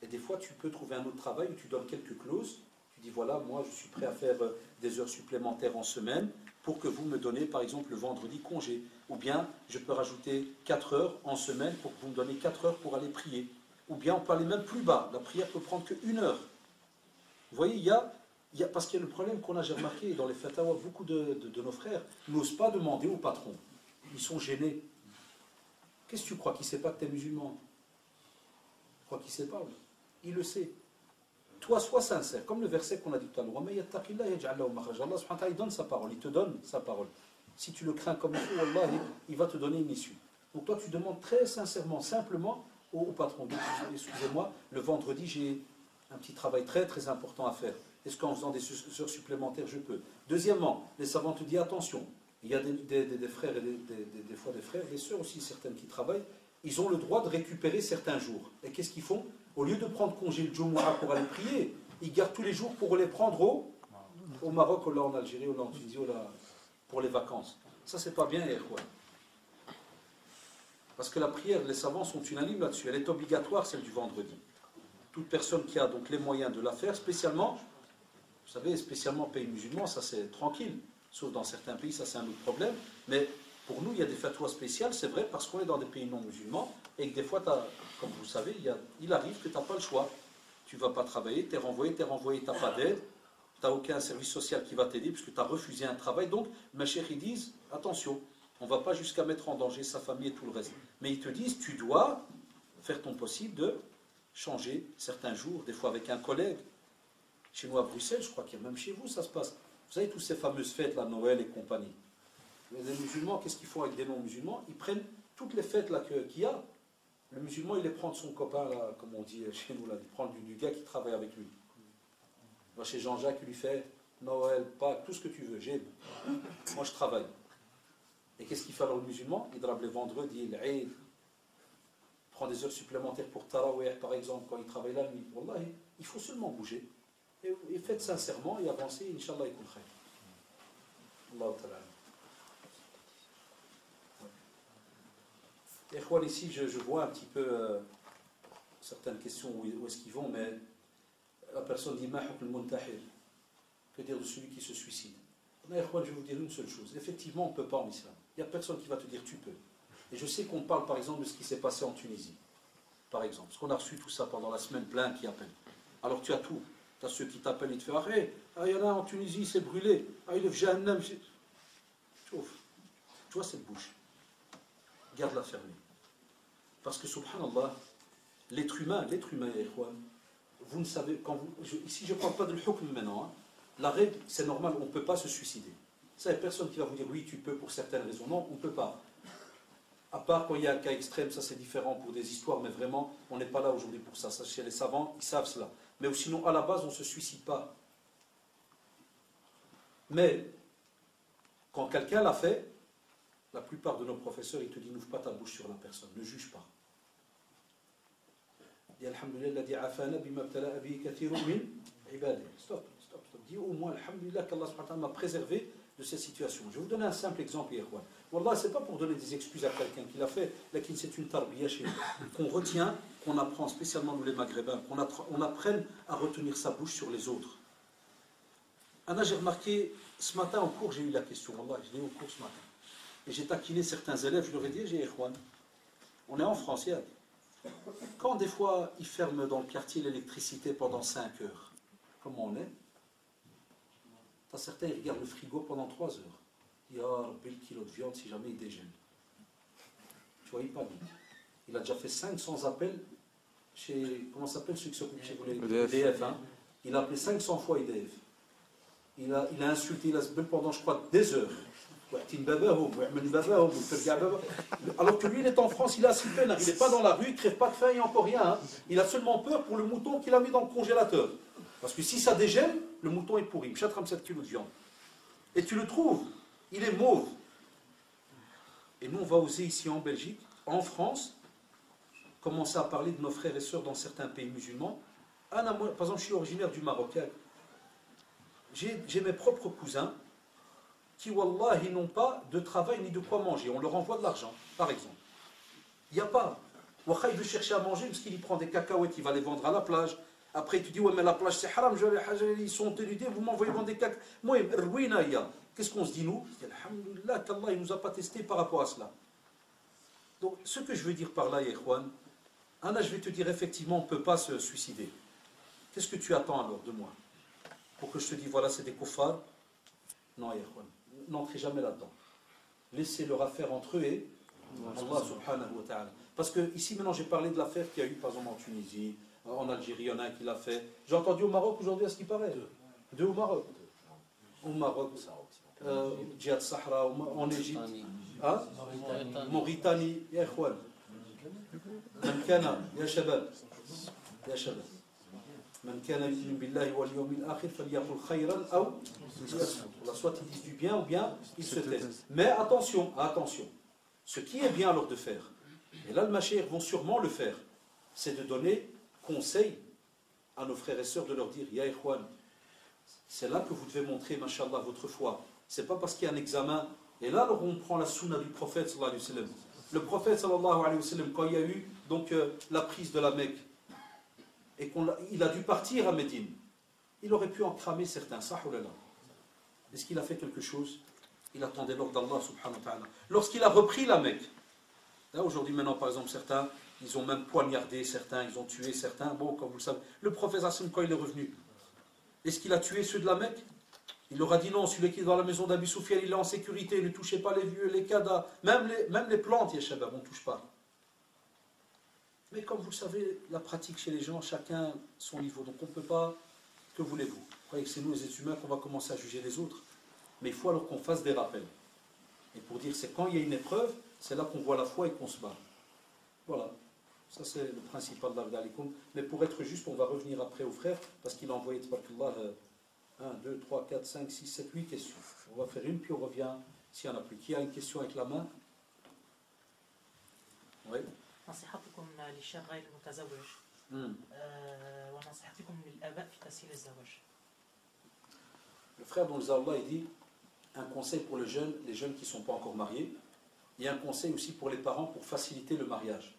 Et des fois, tu peux trouver un autre travail où tu donnes quelques clauses. Tu dis, voilà, moi, je suis prêt à faire des heures supplémentaires en semaine pour que vous me donnez, par exemple, le vendredi congé. Ou bien, je peux rajouter 4 heures en semaine pour que vous me donnez 4 heures pour aller prier. Ou bien, on peut aller même plus bas. La prière peut prendre que 1 heure. Vous voyez, parce qu'il y a le problème qu'on a, j'ai remarqué, dans les fatawa, beaucoup de nos frères n'osent pas demander au patron. Ils sont gênés. Qu'est-ce que tu crois? Qu'il ne sait pas que tu es musulman? Tu crois qu'il ne sait pas? Il le sait. Toi, sois sincère. Comme le verset qu'on a dit tout à l'heure. Allah subhanahu wa ta'ala, il donne sa parole. Il te donne sa parole. Si tu le crains comme il faut, Allah, il va te donner une issue. Donc toi, tu demandes très sincèrement, simplement au patron. Excusez-moi, le vendredi, j'ai un petit travail très très important à faire. Est-ce qu'en faisant des heures supplémentaires, je peux? Deuxièmement, les savants te disent attention. Il y a des frères et des fois des frères, des sœurs aussi, certaines qui travaillent. Ils ont le droit de récupérer certains jours. Et qu'est-ce qu'ils font? Au lieu de prendre congé le Jumu'ah pour aller prier, ils gardent tous les jours pour les prendre au Maroc, ou là en Algérie, ou là en Tunisie, ou là pour les vacances. Ça, c'est pas bien, quoi. Parce que la prière, les savants sont unanimes là-dessus. Elle est obligatoire, celle du vendredi. Toute personne qui a donc les moyens de la faire, spécialement, vous savez, spécialement pays musulmans, ça c'est tranquille. Sauf dans certains pays, ça c'est un autre problème. Mais pour nous, il y a des fatwas spéciales, c'est vrai, parce qu'on est dans des pays non musulmans, et que des fois, comme vous le savez, il arrive que tu n'as pas le choix. Tu ne vas pas travailler, tu es renvoyé, tu n'as pas d'aide, tu n'as aucun service social qui va t'aider, puisque tu as refusé un travail. Donc, mes chers, ils disent, attention, on ne va pas jusqu'à mettre en danger sa famille et tout le reste. Mais ils te disent, tu dois faire ton possible de changer certains jours, des fois avec un collègue. Chez nous à Bruxelles, je crois qu'il y a même chez vous, ça se passe. Vous savez, toutes ces fameuses fêtes, la Noël et compagnie. Les musulmans, qu'est-ce qu'ils font avec des non-musulmans? Ils prennent toutes les fêtes là qu'il y a. Le musulman, il les prend de son copain, là, comme on dit chez nous, là, il prend du gars qui travaille avec lui. Il va chez Jean-Jacques, il lui fait Noël, Pâques, tout ce que tu veux, j'aime. Moi, je travaille. Et qu'est-ce qu'il fait alors le musulman? Il drape les vendredis, l'Aïd, prend des heures supplémentaires pour Tarawih, par exemple, quand il travaille la nuit. Wallah, il faut seulement bouger. Et faites sincèrement et avancez, Inch'Allah, il khair. Allah ta'ala. Ikhwan, ici, je vois un petit peu certaines questions où est-ce qu'ils vont, mais la personne dit Mahuk al-Muntahir. Que dire de celui qui se suicide? Ikhwan, je vais vous dire une seule chose. Effectivement, on ne peut pas en islam. Il n'y a personne qui va te dire tu peux. Et je sais qu'on parle par exemple de ce qui s'est passé en Tunisie. Par exemple. Parce qu'on a reçu tout ça pendant la semaine, plein qui appellent. Alors tu as tout. Tu as ceux qui t'appellent et te font il y en a en Tunisie, c'est brûlé. Il est Jahannam. Tu vois cette bouche. Garde-la fermée. Parce que, subhanallah, l'être humain, vous ne savez, ici je ne parle pas de l'hukm maintenant, hein. La règle, c'est normal, on ne peut pas se suicider. Ça, il n'y a personne qui va vous dire oui, tu peux pour certaines raisons. Non, on ne peut pas. À part quand il y a un cas extrême, ça c'est différent pour des histoires, mais vraiment, on n'est pas là aujourd'hui pour ça. Ça, chez les savants, ils savent cela. Mais sinon, à la base, on ne se suicide pas. Mais, quand quelqu'un l'a fait, la plupart de nos professeurs, ils te disent, n'ouvre pas ta bouche sur la personne, ne juge pas. Dis, alhamdulillah, di afana bima btala abi kathiru min ibadi. Stop. Dis au moins, alhamdulillah, qu'Allah subhanahu wa ta'ala m'a préservé de cette situation. Je vais vous donner un simple exemple, Ikhwan. Wallah, ce n'est pas pour donner des excuses à quelqu'un qui l'a fait, mais c'est une tarbiya chez nous. Qu'on retient, qu'on apprend, spécialement nous les Maghrébins, qu'on apprenne à retenir sa bouche sur les autres. Anna, j'ai remarqué, ce matin en cours, j'ai eu la question, Wallah, je l'ai eu au cours ce matin. Et j'ai taquiné certains élèves, je leur ai dit, j'ai Ikhwan, on est en France, hier. Quand des fois, ils ferment dans le quartier l'électricité pendant 5 heures, comment on est? T'as certains, ils regardent le frigo pendant 3 heures. Il y a le kilo de viande si jamais il déjeune. Tu vois, il panique. Il a déjà fait 500 appels chez, comment s'appelle celui qui s'occupe chez vous, EDF. EDF, hein. Il a appelé 500 fois EDF. Il a insulté Lasbel pendant, je crois, des heures. Alors que lui, il est en France, il a 6 peines, il n'est pas dans la rue, il ne crève pas de faim, il n'y a encore rien. Hein. Il a seulement peur pour le mouton qu'il a mis dans le congélateur. Parce que si ça dégèle, le mouton est pourri. 7 kilos de viande. Et tu le trouves, il est mauve. Et nous, on va oser ici en Belgique, en France, commencer à parler de nos frères et sœurs dans certains pays musulmans. Par exemple, je suis originaire du Maroc. J'ai mes propres cousins qui, wallah, ils n'ont pas de travail ni de quoi manger. On leur envoie de l'argent, par exemple. Il n'y a pas. Wakha, il veut chercher à manger parce qu'il prend des cacahuètes, il va les vendre à la plage. Après, il te dit, ouais, mais la plage, c'est haram, ils sont ténudés, vous m'envoyez vendre des cacahuètes. Moi, qu'est-ce qu'on se dit, nous? Alhamdulillah, qu'Allah ne nous a pas testé par rapport à cela. Donc, ce que je veux dire par là, Yehwan, Anna, je vais te dire, effectivement, on ne peut pas se suicider. Qu'est-ce que tu attends alors de moi? Pour que je te dise, voilà, c'est des koufars? Non, Yehwan, n'entrez jamais là-dedans. Laissez-leur affaire entre eux et Allah subhanahu wa ta'ala. Parce que ici, maintenant, j'ai parlé de l'affaire qu'il y a eu, par exemple, en Tunisie, en Algérie, il y en a un qui l'a fait. J'ai entendu au Maroc aujourd'hui, à ce qui paraît. 2 au Maroc. Au Maroc, Djihad Sahara, en Égypte. Hein? Mauritanie, ya ikhwan. Man kana, ya shabab. Ya shabab. Man kana yu'minu billahi wal yawmil akhir falyaqul khayran aw liyasmut. Soit ils disent du bien ou bien ils se taisent. Mais attention, attention. Ce qui est bien alors de faire, et là le Mashiach vont sûrement le faire, c'est de donner conseil à nos frères et sœurs, de leur dire, ya ikhwan, c'est là que vous devez montrer, mashallah, votre foi. C'est pas parce qu'il y a un examen. Et là, alors, on prend la sunna du prophète, sallallahu alayhi wa sallam. Le prophète, sallallahu alayhi wa sallam, quand il y a eu donc, la prise de la Mecque, et qu'il a dû partir à Médine, il aurait pu en cramer certains. Est-ce qu'il a fait quelque chose? Il attendait l'ordre d'Allah, subhanahu wa ta'ala. Lorsqu'il a repris la Mecque, là, aujourd'hui, maintenant, par exemple, certains, ils ont même poignardé certains, ils ont tué certains. Bon, comme vous le savez, le prophète, quand il est revenu, est-ce qu'il a tué ceux de la Mecque? Il leur a dit non, celui qui est dans la maison d'Abu Soufiane, il est en sécurité, ne touchez pas les vieux, les cadavres, même les plantes, ya shabab, on ne touche pas. Mais comme vous le savez, la pratique chez les gens, chacun son niveau. Donc on ne peut pas, que voulez-vous? Vous croyez que c'est nous les êtres humains qu'on va commencer à juger les autres? Mais il faut alors qu'on fasse des rappels. Et pour dire, c'est quand il y a une épreuve, c'est là qu'on voit la foi et qu'on se bat. Voilà. Ça c'est le principal d'Alikoum. Mais pour être juste, on va revenir après aux frères, parce qu'il a envoyé, tabarakallah, 1, 2, 3, 4, 5, 6, 7, 8 questions. On va faire une, puis on revient s'il y en a plus. Qui a une question avec la main? Oui. نصيحتكم للشاب غير المتزوج ونصيحتكم للآباء في تسهيل الزواج. Le frère dont Allah il dit un conseil pour les jeunes qui ne sont pas encore mariés, et un conseil aussi pour les parents pour faciliter le mariage.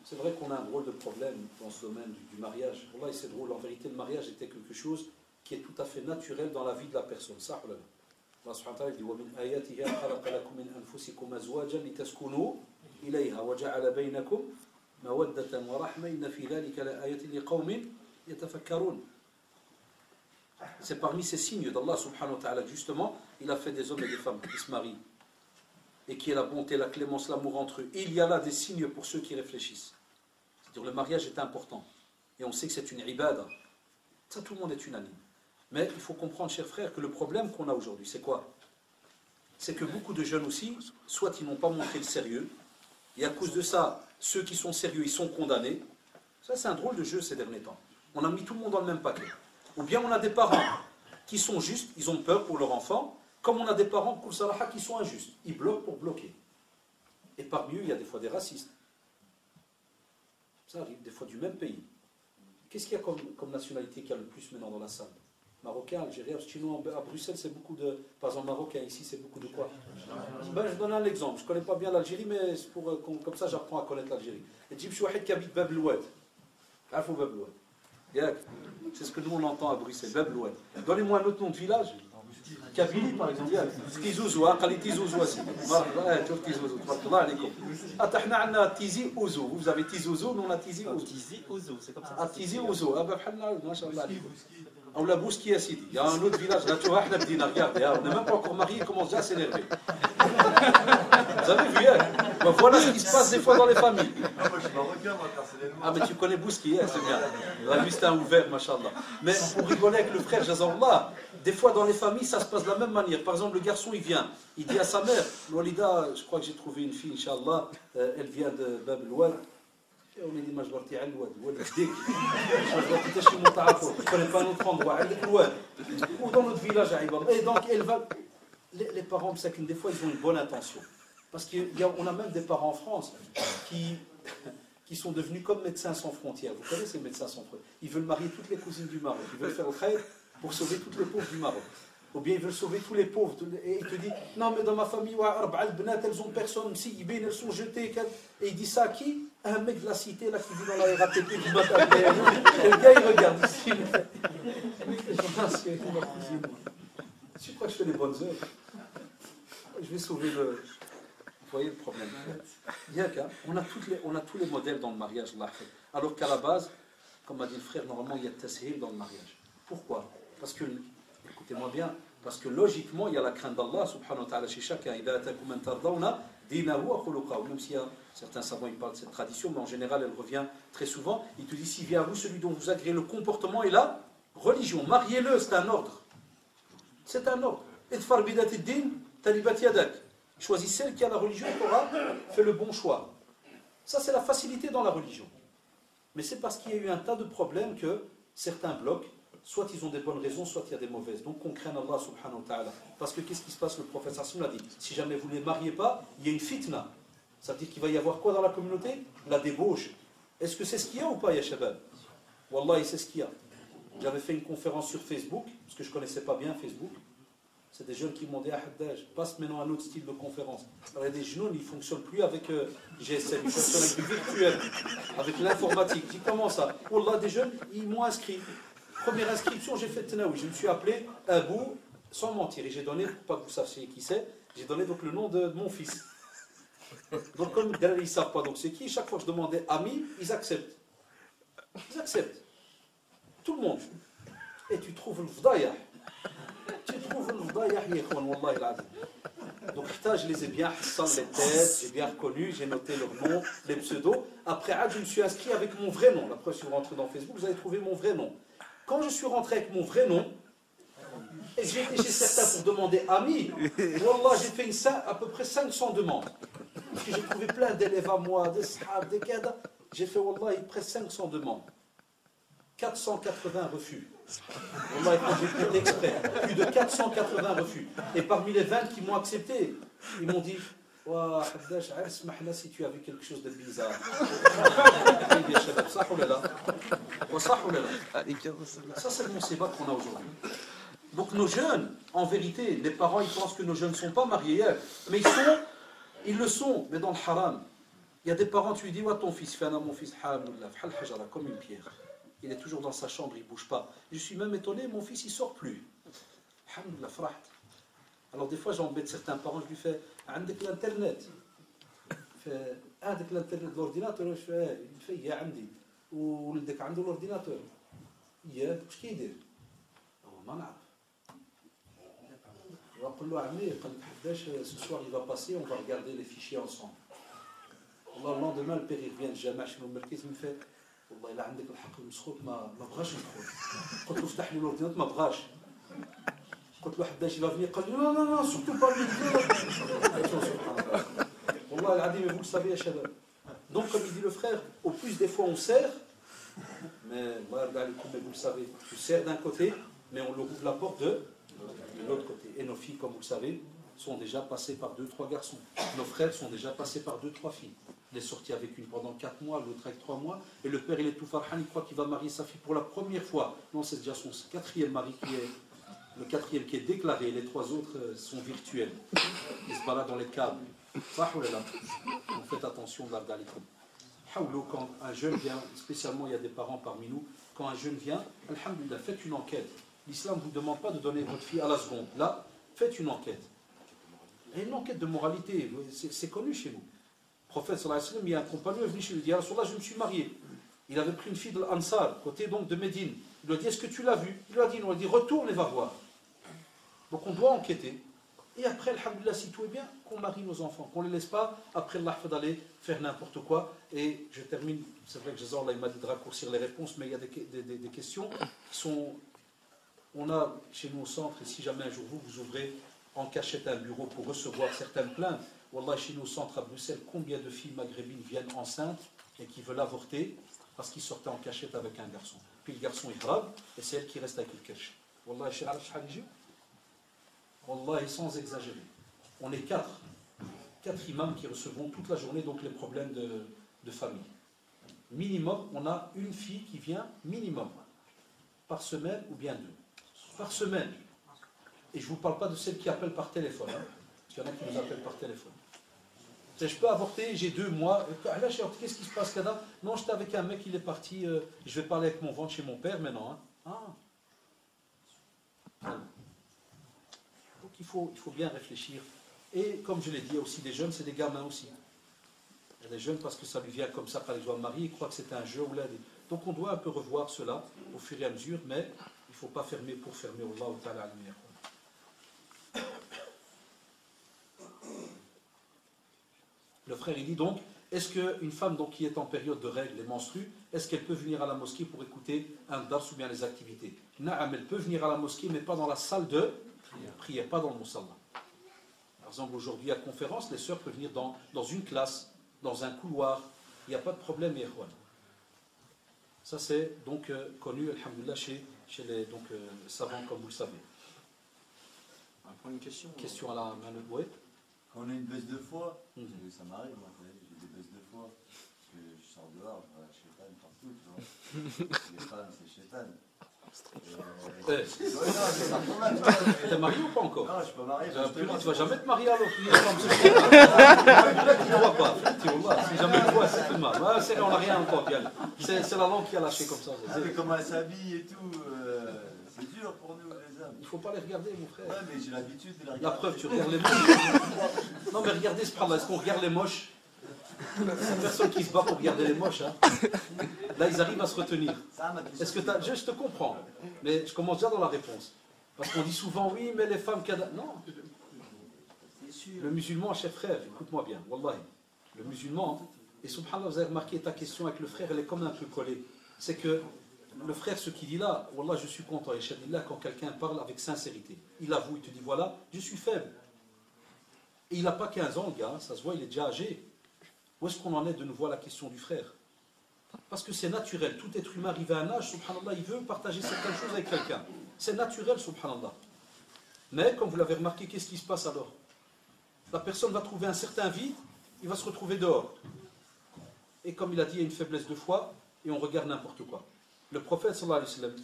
C'est vrai qu'on a un drôle de problème dans ce domaine du mariage. Wallah, c'est drôle. En vérité, le mariage était quelque chose qui est tout à fait naturel dans la vie de la personne. Ça, Allah subhanahu wa ta'ala dit وَمِنْ آيَاتِهَا خَلَقَ لَكُم مِنْ أَنفُسِكُمْ أَزْوَاجًا لِتَسْكُنُوا إِلَيْهَا وَجَعَلَ بَيْنَكُمْ مَوَدَّةً وَرَحْمَةً إِنَّ فِي ذَلِكَ لَآيَةٍ لِقَوْمٍ يَتَفَكَّرُونَ. C'est parmi ces signes d'Allah subhanahu wa ta'ala. Justement, il a fait des hommes et des femmes qui se marient. Et qui est la bonté, la clémence, l'amour entre eux. Et il y a là des signes pour ceux qui réfléchissent. C'est-à-dire le mariage est important. Et on sait que c'est une ibada. Ça, tout le monde est unanime. Mais il faut comprendre, chers frères, que le problème qu'on a aujourd'hui, c'est quoi? C'est que beaucoup de jeunes aussi, soit ils n'ont pas montré le sérieux, et à cause de ça, ceux qui sont sérieux, ils sont condamnés. Ça, c'est un drôle de jeu ces derniers temps. On a mis tout le monde dans le même paquet. Ou bien on a des parents qui sont justes, ils ont peur pour leur enfant, comme on a des parents qui sont injustes. Ils bloquent pour bloquer. Et parmi eux, il y a des fois des racistes. Ça arrive, des fois du même pays. Qu'est-ce qu'il y a comme nationalité qui a le plus maintenant dans la salle? Marocain, Algérien, chinois, à Bruxelles, c'est beaucoup de... Par exemple, Marocain, ici, c'est beaucoup de quoi? Je donne un exemple. Je ne connais pas bien l'Algérie, mais comme ça, j'apprends à connaître l'Algérie. Et Djib Chouahid qui habite Bab Loued. Afou Bab Loued. C'est ce que nous, on entend à Bruxelles, Bab Loued. Donnez-moi un autre nom de village. Kabylie, par exemple. Tizouzou, Kali Tizouzou aussi. Tizouzou, Tizi Ouzou. Vous avez Tizouzou, nous on a Tizi Ouzou. Tizi Ouzou, c'est comme ça. Tizi Ouzou. On l'a bousqué à Sidi. Il y a un autre village, là, tu vois, regardez, on n'est même pas encore mariés, il commence déjà à s'énerver. Vous avez vu, hein? Ben, voilà ce qui se passe des fois dans les familles. Moi, je suis marocain, moi, personnellement. Ah, mais tu connais Bouski, hein, c'est bien. Lui, c'est un ouvert, machallah. Mais pour rigoler avec le frère, Jazallah, des fois dans les familles, ça se passe de la même manière. Par exemple, le garçon, il vient, il dit à sa mère, Walida, je crois que j'ai trouvé une fille, Inch'Allah, elle vient de Bab el-Wad. Et on est dit, Majbarti al-Wad, Wad al-Dik. Majbarti Tashi Mouta'afo, je ne connais pas un autre endroit, al-Wad. Ou dans notre village à Ibad. Et donc, elle va. Les parents, des fois, ils ont une bonne intention. Parce qu'on a même des parents en France qui sont devenus comme Médecins sans frontières. Vous connaissez Médecins sans frontières? Ils veulent marier toutes les cousines du Maroc. Ils veulent faire le khair pour sauver toutes les pauvres du Maroc. Ou bien ils veulent sauver tous les pauvres. Et ils te disent, non mais dans ma famille, elles ont personne, elles sont jetées. Et il dit ça à qui? Un mec de la cité là qui vit dans la RATP du matin. Et le gars il regarde ici. Je crois que je fais les bonnes œuvres. Je vais sauver le... Vous voyez le problème. Il y a qu'à... On a tous les modèles dans le mariage. Alors qu'à la base, comme a dit le frère, normalement il y a tashil dans le mariage. Pourquoi? Parce que, écoutez-moi bien, parce que logiquement il y a la crainte d'Allah subhanahu wa ta'ala chez chacun. Même s'il y a certains savants ils parlent de cette tradition, mais en général elle revient très souvent. Il te dit, s'il vient à vous celui dont vous agréez le comportement et la religion, mariez-le, c'est un ordre. C'est un ordre. Choisis celle qui a la religion, tu auras fait le bon choix. Ça, c'est la facilité dans la religion. Mais c'est parce qu'il y a eu un tas de problèmes que certains blocs, soit ils ont des bonnes raisons, soit il y a des mauvaises. Donc, on craint Allah subhanahu wa ta'ala. Parce que qu'est-ce qui se passe? Le prophète sallallahu alayhi wa sallam l'a dit. Si jamais vous ne les mariez pas, il y a une fitna. Ça veut dire qu'il va y avoir quoi dans la communauté? La débauche. Est-ce que c'est ce qu'il y a ou pas, ya shabab? Wallahi, c'est ce qu'il y a. J'avais fait une conférence sur Facebook, parce que je ne connaissais pas bien Facebook. C'est des jeunes qui m'ont dit, Haddaj, passe maintenant à un autre style de conférence. Alors, il y a des jeunes, ils ne fonctionnent plus avec GSM, ils fonctionnent avec du virtuel, avec l'informatique. Je dis, comment ça? Wallah, des jeunes, ils m'ont inscrit. Première inscription, j'ai fait Tenaoui. Je me suis appelé Abou, sans mentir. Et j'ai donné, pour pas que vous sachiez qui c'est, j'ai donné donc le nom de mon fils. Donc, comme ils ne savent pas donc c'est qui, chaque fois que je demandais ami, ils acceptent. Ils acceptent. Tout le monde. Et tu trouves le vdayah. Tu trouves le vdayah, yékhouan, wallahi l'adil. Donc, je les ai bien hassal les têtes, j'ai bien reconnu, j'ai noté leur nom, les pseudos. Après, je me suis inscrit avec mon vrai nom. La preuve, si vous rentrez dans Facebook, vous allez trouver mon vrai nom. Quand je suis rentré avec mon vrai nom, et j'ai été chez certains pour demander ami, wallah, j'ai fait à peu près 500 demandes. Parce que j'ai trouvé plein d'élèves à moi, des sahab, des kada. J'ai fait, wallah, presque 500 demandes. 480 refus. Wallah, j'ai fait exprès. Plus de 480 refus. Et parmi les 20 qui m'ont accepté, ils m'ont dit, Wa Haddaj, smahna si tu avais quelque chose de bizarre. Ça, c'est le monsébat qu'on a aujourd'hui. Donc nos jeunes, en vérité, les parents, ils pensent que nos jeunes ne sont pas mariés, mais ils le sont, mais dans le haram. Il y a des parents, tu lui dis, ouais, ton fils, fais un mon fils, comme une pierre. Il est toujours dans sa chambre, il ne bouge pas. Je suis même étonné, mon fils, il ne sort plus. Alhamdulillah, fraht. Alors des fois, j'embête certains parents, je lui fais, عندك l'internet. عندك l'internet, l'ordinateur, je fais, il fait, يا عندي. وولدك عنده l'ordinateur. يا واش كيدير؟ هو ما نعرف. وأقول له عمي قال لك حداش ce soir il va passer, on va regarder les fichiers ensemble. والله le lendemain le père il revient الجامع شنو مركز me fait والله إلا عندك الحق المسخوط ما بغاش ندخل. قلت له افتح لي l'ordinateur ما بغاش. قلت له حداش il va venir قال لي non non non surtout pas والله العظيم vous le savez يا شباب. Donc comme il dit le frère, au plus des fois on sert, mais vous le savez, tu sers d'un côté, mais on leur ouvre la porte de l'autre côté. Et nos filles, comme vous le savez, sont déjà passées par 2-3 garçons. Nos frères sont déjà passés par 2-3 filles. Il est sorti avec une pendant 4 mois, l'autre avec 3 mois, et le père il est tout farhan, il croit qu'il va marier sa fille pour la première fois. Non, c'est déjà son 4e mari qui est le 4e qui est déclaré, les 3 autres sont virtuels. Ils se baladent dans les câbles. Donc faites attention, quand un jeune vient, spécialement il y a des parents parmi nous, quand un jeune vient, alhamdulillah, faites une enquête. L'islam ne vous demande pas de donner votre fille à la seconde. Là, faites une enquête. Et une enquête de moralité, c'est connu chez nous. Le prophète sallallahu alayhi wa sallam, il y a un compagnon, il est venu chez lui, il dit, Rasulallah, je me suis marié. Il avait pris une fille de l'Ansar, côté donc de Médine. Il lui a dit, est-ce que tu l'as vu? Il lui a dit, non. Il a dit, retourne et va voir. Donc on doit enquêter. Et après, alhamdoulilah, si tout est bien, qu'on marie nos enfants, qu'on ne les laisse pas, après Allah d'aller faire n'importe quoi. Et je termine, c'est vrai que Jazallah, il m'a dit de raccourcir les réponses, mais il y a des questions qui sont... On a chez nous au centre, et si jamais un jour vous ouvrez en cachette un bureau pour recevoir certaines plaintes, Wallah, chez nous au centre à Bruxelles, combien de filles maghrébines viennent enceintes et qui veulent avorter parce qu'ils sortaient en cachette avec un garçon. Puis le garçon est grave, et c'est elle qui reste avec le cache. Wallah, Wallah, sans exagérer. On est quatre imams qui recevront toute la journée donc les problèmes de famille. Minimum, on a une fille qui vient, minimum, par semaine ou bien deux. Par semaine. Et je ne vous parle pas de celles qui appellent par téléphone. Hein, parce qu'il y en a qui nous appellent par téléphone. Je peux avorter, j'ai 2 mois. Qu'est-ce qui se passe, Kada? Non, j'étais avec un mec, il est parti. Je vais parler avec mon ventre chez mon père maintenant. Hein. Ah. Donc il faut bien réfléchir. Et comme je l'ai dit, il y a aussi des jeunes, c'est des gamins aussi. Il y a des jeunes parce que ça lui vient comme ça quand ils doivent marier, ils croient que c'est un jeu. Donc on doit un peu revoir cela au fur et à mesure, mais il ne faut pas fermer pour fermer. Allahu ta'ala al-meilleur. Le frère il dit donc, est-ce qu'une femme donc, qui est en période de règles et menstrue, est-ce qu'elle peut venir à la mosquée pour écouter un dars ou bien les activités? Naam, elle peut venir à la mosquée, mais pas dans la salle de prière, pas dans le musalla. Par exemple, aujourd'hui à conférence, les sœurs peuvent venir dans une classe, dans un couloir, il n'y a pas de problème, Ikhwan. Ça c'est donc connu, alhamdoulilah, chez les savants, comme vous le savez. On va prendre une question. Question à la main de Bouet. Quand on a une baisse de foi, ça m'arrive, moi, j'ai des baisses de foi. Parce que je sors dehors, je vois Chétan partout, tu vois. Les femmes, c'est Chétan. T'es marié ou pas encore? Non, je suis pas marié. Tu vas jamais te marier alors. Tu ne vois pas. Si jamais tu vois, c'est tout le mal. On n'a rien encore. C'est la langue qui a lâché comme ça. Mais comment elle s'habille et tout, c'est dur pour nous les hommes. Il ne faut pas les regarder, mon frère. Ouais, mais j'ai l'habitude de les regarder. La preuve, tu regardes les moches. Non, mais regardez ce problème. Est-ce qu'on regarde les moches? C'est personne qui se bat pour regarder les moches. Hein. Là, ils arrivent à se retenir. Est-ce que je te comprends, mais je commence déjà dans la réponse. Parce qu'on dit souvent, oui, mais les femmes... Non. Le musulman, cher frère, écoute-moi bien, wallahi. Le musulman, et subhanallah, vous avez remarqué ta question avec le frère, elle est comme un peu collée. C'est que le frère, ce qu'il dit là, wallah, je suis content, Yashadillah, quand quelqu'un parle avec sincérité. Il avoue, il te dit, voilà, je suis faible. Et il n'a pas 15 ans, le gars, ça se voit, il est déjà âgé. Où est-ce qu'on en est de nouveau à la question du frère? Parce que c'est naturel. Tout être humain arrivé à un âge, subhanallah, il veut partager certaines choses avec quelqu'un. C'est naturel, subhanallah. Mais, comme vous l'avez remarqué, qu'est-ce qui se passe alors? La personne va trouver un certain vide, il va se retrouver dehors. Et comme il a dit, il y a une faiblesse de foi, et on regarde n'importe quoi. Le prophète, sallallahu alayhi wa sallam,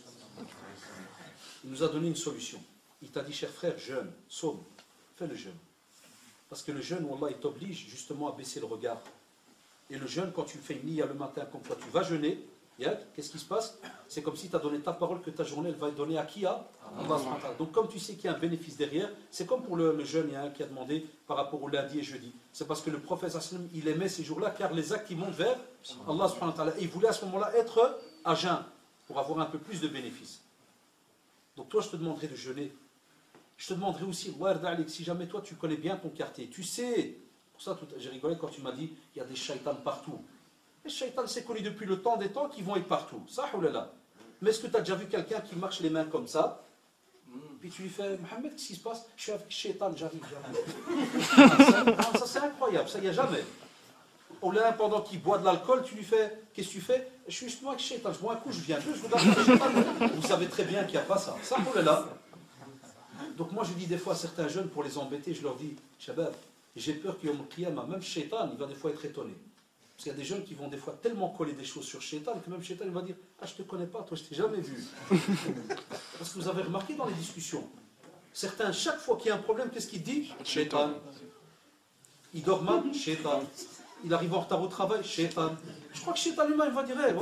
il nous a donné une solution. Il t'a dit, cher frère, jeûne, saume, fais le jeûne. Parce que le jeûne, wallah, il t'oblige justement à baisser le regard. Et le jeûne, quand tu fais une niya le matin, comme toi, tu vas jeûner, qu'est-ce qui se passe? C'est comme si tu as donné ta parole, que ta journée, elle va être donnée à qui? Allah. Donc comme tu sais qu'il y a un bénéfice derrière, c'est comme pour le jeûne, il y a un qui a demandé par rapport au lundi et jeudi. C'est parce que le prophète, il aimait ces jours-là, car les actes, ils montent vers Allah. Et il voulait à ce moment-là être à jeun, pour avoir un peu plus de bénéfices. Donc toi, je te demanderai de jeûner. Je te demanderai aussi, si jamais toi, tu connais bien ton quartier, tu sais... Pour ça, j'ai rigolé quand tu m'as dit il y a des shaitans partout. Les shaitans, c'est connu depuis le temps des temps qu'ils vont être partout. Ça, oulala. Mais est-ce que tu as déjà vu quelqu'un qui marche les mains comme ça? Puis tu lui fais Mohamed, qu'est-ce qui se passe? Je suis avec shaitan, j'arrive. Ça, c'est incroyable, ça, il n'y a jamais. Ou là, pendant qu'il boit de l'alcool, tu lui fais qu'est-ce que tu fais? Je suis justement avec shaitan, je bois un coup, je viens deux, je regarde le shaitan. Vous savez très bien qu'il n'y a pas ça. Ça, oulala. Donc, moi, je dis des fois à certains jeunes pour les embêter, je leur dis Shabab, j'ai peur qu'il y ait un qiyamah, même Shaitan, il va des fois être étonné. Parce qu'il y a des jeunes qui vont des fois tellement coller des choses sur Shaitan que même Shaitan il va dire ah, je ne te connais pas, toi, je ne t'ai jamais vu. Parce que vous avez remarqué dans les discussions, certains, chaque fois qu'il y a un problème, qu'est-ce qu'il dit? Shaitan. Il dort mal? Shaitan. Il arrive en retard au travail? Shaitan. Je crois que Shaitan lui-même, il va dire hey,